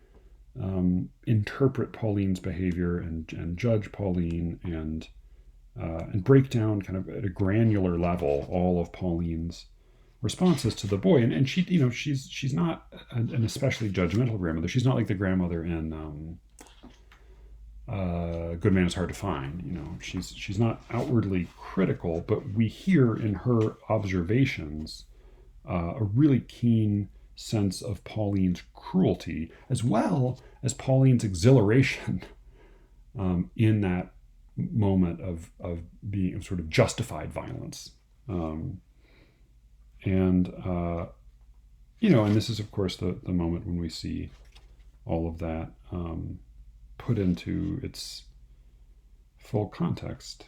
interpret Pauline's behavior and judge Pauline and break down kind of at a granular level all of Pauline's responses to the boy. And she, she's not an especially judgmental grandmother. She's not like the grandmother in Good Man is Hard to Find. She's not outwardly critical, but we hear in her observations a really keen sense of Pauline's cruelty, as well as Pauline's exhilaration in that moment of being sort of justified violence. And this is, of course, the moment when we see all of that put into its full context.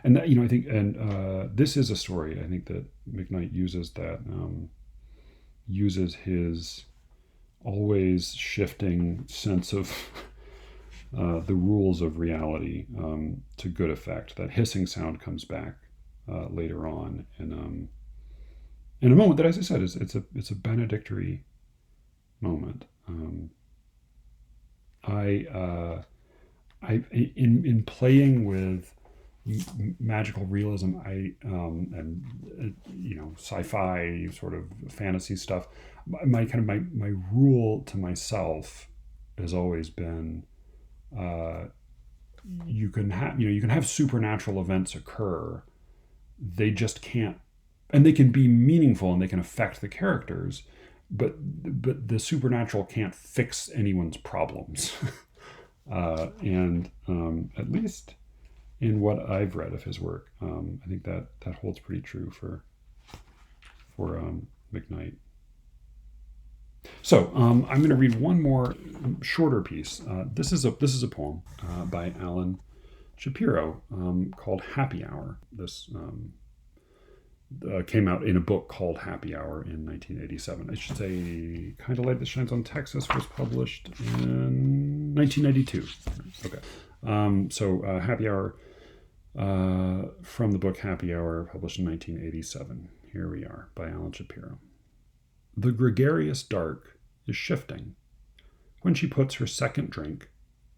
And that, I think, and this is a story, I think, that McKnight uses his always shifting sense of the rules of reality to good effect. That hissing sound comes back later on, and in a moment that, as I said, it's a benedictory moment. In playing with magical realism, and sci-fi sort of fantasy stuff, my rule to myself has always been, you can have supernatural events occur. They just can't, and they can be meaningful and they can affect the characters, but the supernatural can't fix anyone's problems. And at least in what I've read of his work, I think that holds pretty true for McKnight. So I'm going to read one more shorter piece. This is a poem by Alan Shapiro called Happy Hour. This came out in a book called Happy Hour in 1987. I should say Kind of Light That Shines on Texas was published in 1992. Okay. So Happy Hour from the book Happy Hour, published in 1987. Here we are, by Alan Shapiro. The gregarious dark is shifting when she puts her second drink,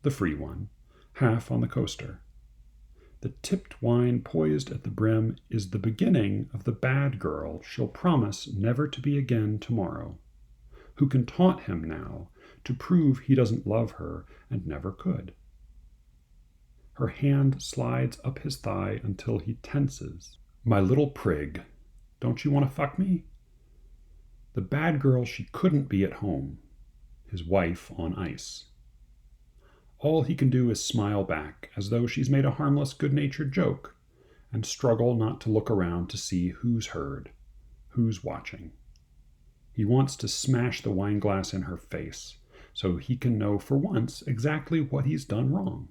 the free one, half on the coaster. The tipped wine poised at the brim is the beginning of the bad girl she'll promise never to be again tomorrow, who can taunt him now to prove he doesn't love her and never could. Her hand slides up his thigh until he tenses. My little prig, don't you want to fuck me? The bad girl she couldn't be at home, his wife on ice. All he can do is smile back, as though she's made a harmless, good-natured joke, and struggle not to look around to see who's heard, who's watching. He wants to smash the wine glass in her face, so he can know for once exactly what he's done wrong.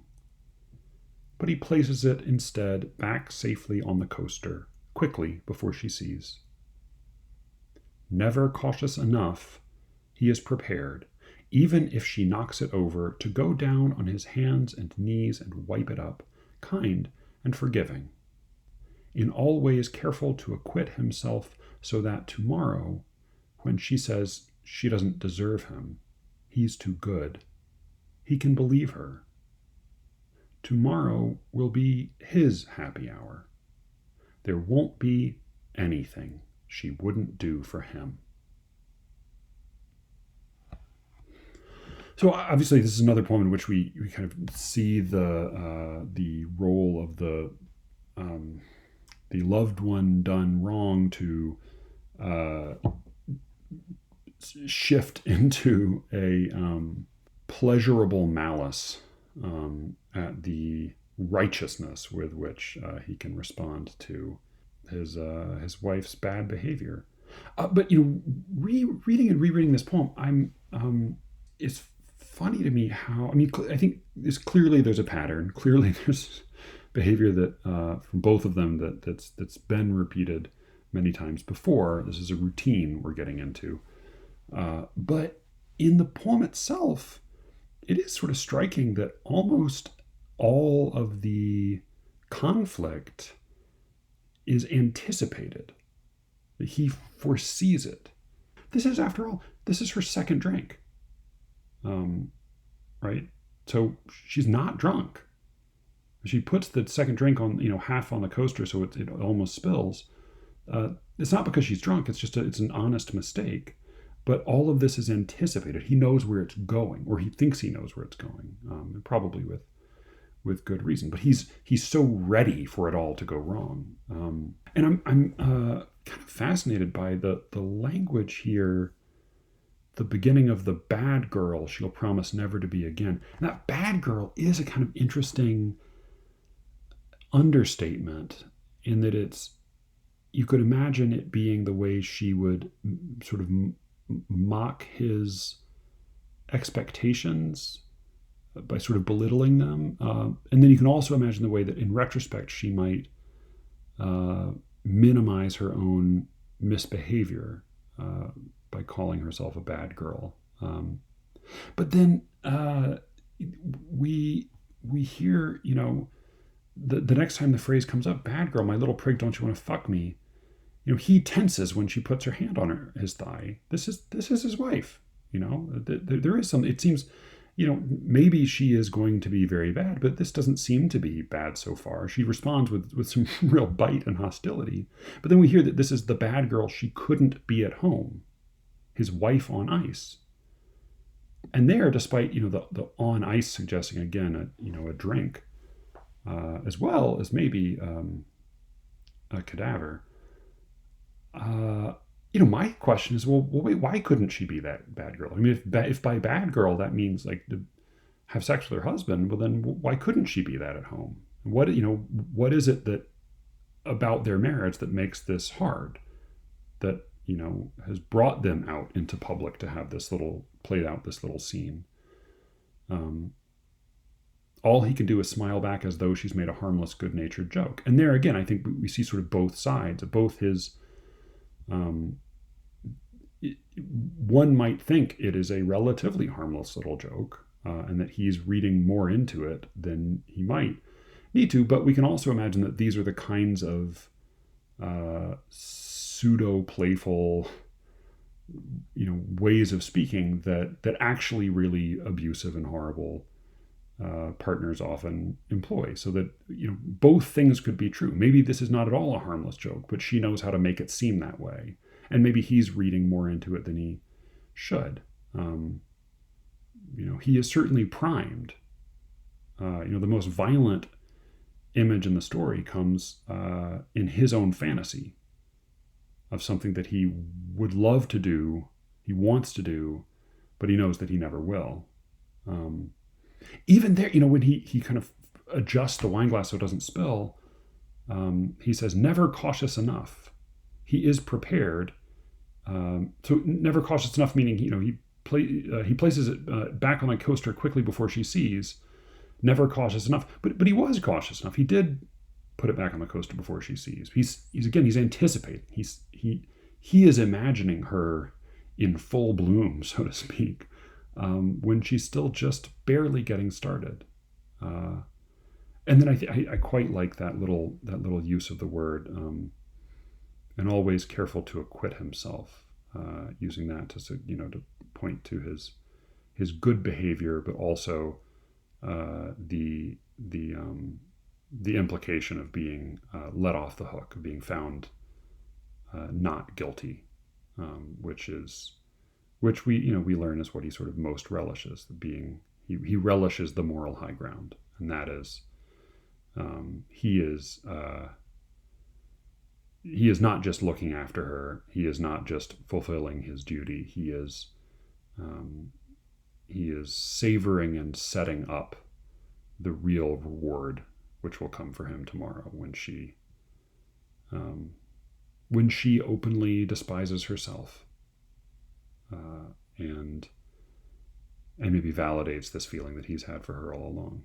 But he places it instead back safely on the coaster, quickly before she sees. Never cautious enough, he is prepared, even if she knocks it over, to go down on his hands and knees and wipe it up, kind and forgiving. In all ways careful to acquit himself so that tomorrow, when she says she doesn't deserve him, he's too good, he can believe her. Tomorrow will be his happy hour. There won't be anything she wouldn't do for him. So obviously, this is another poem in which we kind of see the role of the loved one done wrong to shift into a pleasurable malice at the righteousness with which he can respond to his wife's bad behavior. But reading and rereading this poem, it's funny to me how I think there's a pattern. Clearly, there's behavior that from both of them that's been repeated many times before. This is a routine we're getting into. But in the poem itself, it is sort of striking that almost all of the conflict is anticipated. He foresees it. After all, this is her second drink. Right? So she's not drunk. She puts the second drink on, half on the coaster so it almost spills. It's not because she's drunk. It's just it's an honest mistake. But all of this is anticipated. He knows where it's going, or he thinks he knows where it's going, probably with good reason. But he's so ready for it all to go wrong. And I'm kind of fascinated by the language here. The beginning of the bad girl, she'll promise never to be again. And that bad girl is a kind of interesting understatement in that you could imagine it being the way she would sort of mock his expectations by sort of belittling them. And then you can also imagine the way that in retrospect she might minimize her own misbehavior by calling herself a bad girl. But then we hear, the next time the phrase comes up, bad girl, my little prig, don't you want to fuck me? He tenses when she puts her hand on his thigh. This is his wife. There is some, it seems, maybe she is going to be very bad, but this doesn't seem to be bad so far. She responds with some real bite and hostility. But then we hear that this is the bad girl. She couldn't be at home. His wife on ice. And there, despite, the on ice suggesting, again, a drink, as well as maybe a cadaver, my question is, well, wait, why couldn't she be that bad girl? I mean, if by bad girl that means like to have sex with her husband, well, then why couldn't she be that at home? What is it that about their marriage that makes this hard? That has brought them out into public to have this little scene. All he can do is smile back as though she's made a harmless, good-natured joke. And there again, I think we see sort of both sides, both his. One might think it is a relatively harmless little joke, and that he's reading more into it than he might need to. But we can also imagine that these are the kinds of pseudo-playful, ways of speaking that actually really abusive and horrible partners often employ. So that both things could be true. Maybe this is not at all a harmless joke, but she knows how to make it seem that way, and maybe he's reading more into it than he should. He is certainly primed. The most violent image in the story comes in his own fantasy of something that he would love to do, he wants to do, but he knows that he never will. Even there, when he kind of adjusts the wine glass so it doesn't spill, he says, never cautious enough. He is prepared. So never cautious enough, meaning, he places it back on the coaster quickly before she sees. Never cautious enough. But he was cautious enough. He did put it back on the coaster before she sees. He's anticipating. He is imagining her in full bloom, so to speak, when she's still just barely getting started. And then I quite like that little use of the word, and always careful to acquit himself, using that to point to his good behavior, but also the implication of being let off the hook, of being found not guilty, which we learn is what he sort of most relishes. He relishes the moral high ground, and that is he is he is not just looking after her. He is not just fulfilling his duty. He is savoring and setting up the real reward, which will come for him tomorrow when she openly despises herself and maybe validates this feeling that he's had for her all along.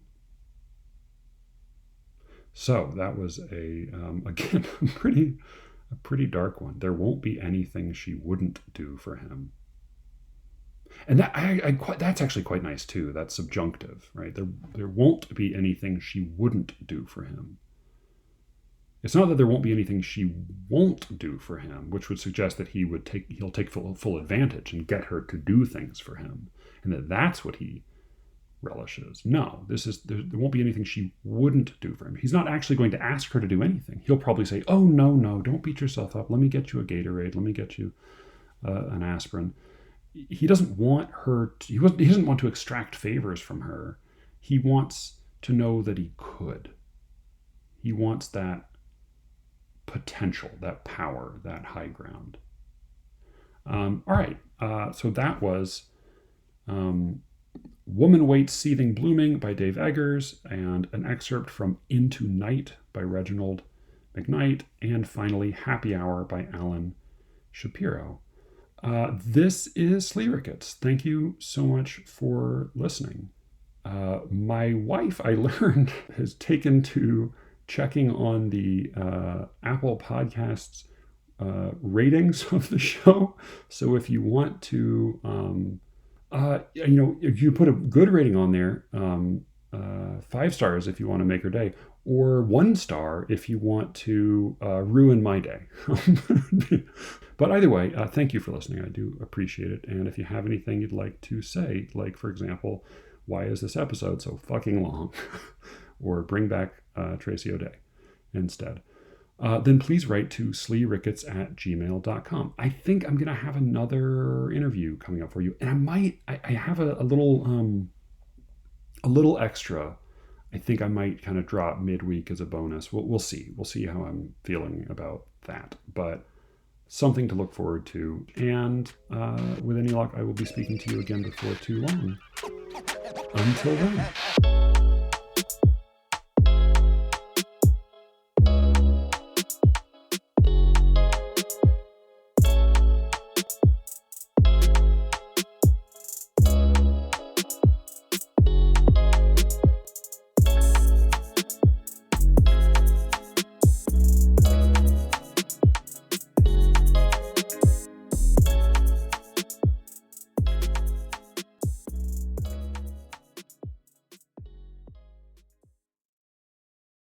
So that was again a pretty dark one. There won't be anything she wouldn't do for him. And that's actually quite nice too. That's subjunctive, right? There won't be anything she wouldn't do for him. It's not that there won't be anything she won't do for him, which would suggest that he'll take full advantage and get her to do things for him, and that's what he relishes. No, there won't be anything she wouldn't do for him. He's not actually going to ask her to do anything. He'll probably say, "Oh no, don't beat yourself up. Let me get you a Gatorade. Let me get you an aspirin." He doesn't want her. He doesn't want to extract favors from her. He wants to know that he could. He wants that potential, that power, that high ground. All right. So that was Woman Waits Seething Blooming by Dave Eggers, and an excerpt from Into Night by Reginald McKnight, and finally Happy Hour by Alan Shapiro. This is SLEERICKETS. Thank you so much for listening. My wife, I learned, has taken to checking on the Apple Podcasts ratings of the show. So if you want to, if you put a good rating on there, 5 stars if you want to make her day, or 1 star if you want to ruin my day. But either way, thank you for listening. I do appreciate it. And if you have anything you'd like to say, like, for example, why is this episode so fucking long? Or bring back Tracy O'Day instead, then please write to SLEERICKETS@gmail.com. I think I'm going to have another interview coming up for you. And I have a little extra. I think I might kind of drop midweek as a bonus. We'll see. We'll see how I'm feeling about that. But something to look forward to. And with any luck, I will be speaking to you again before too long. Until then.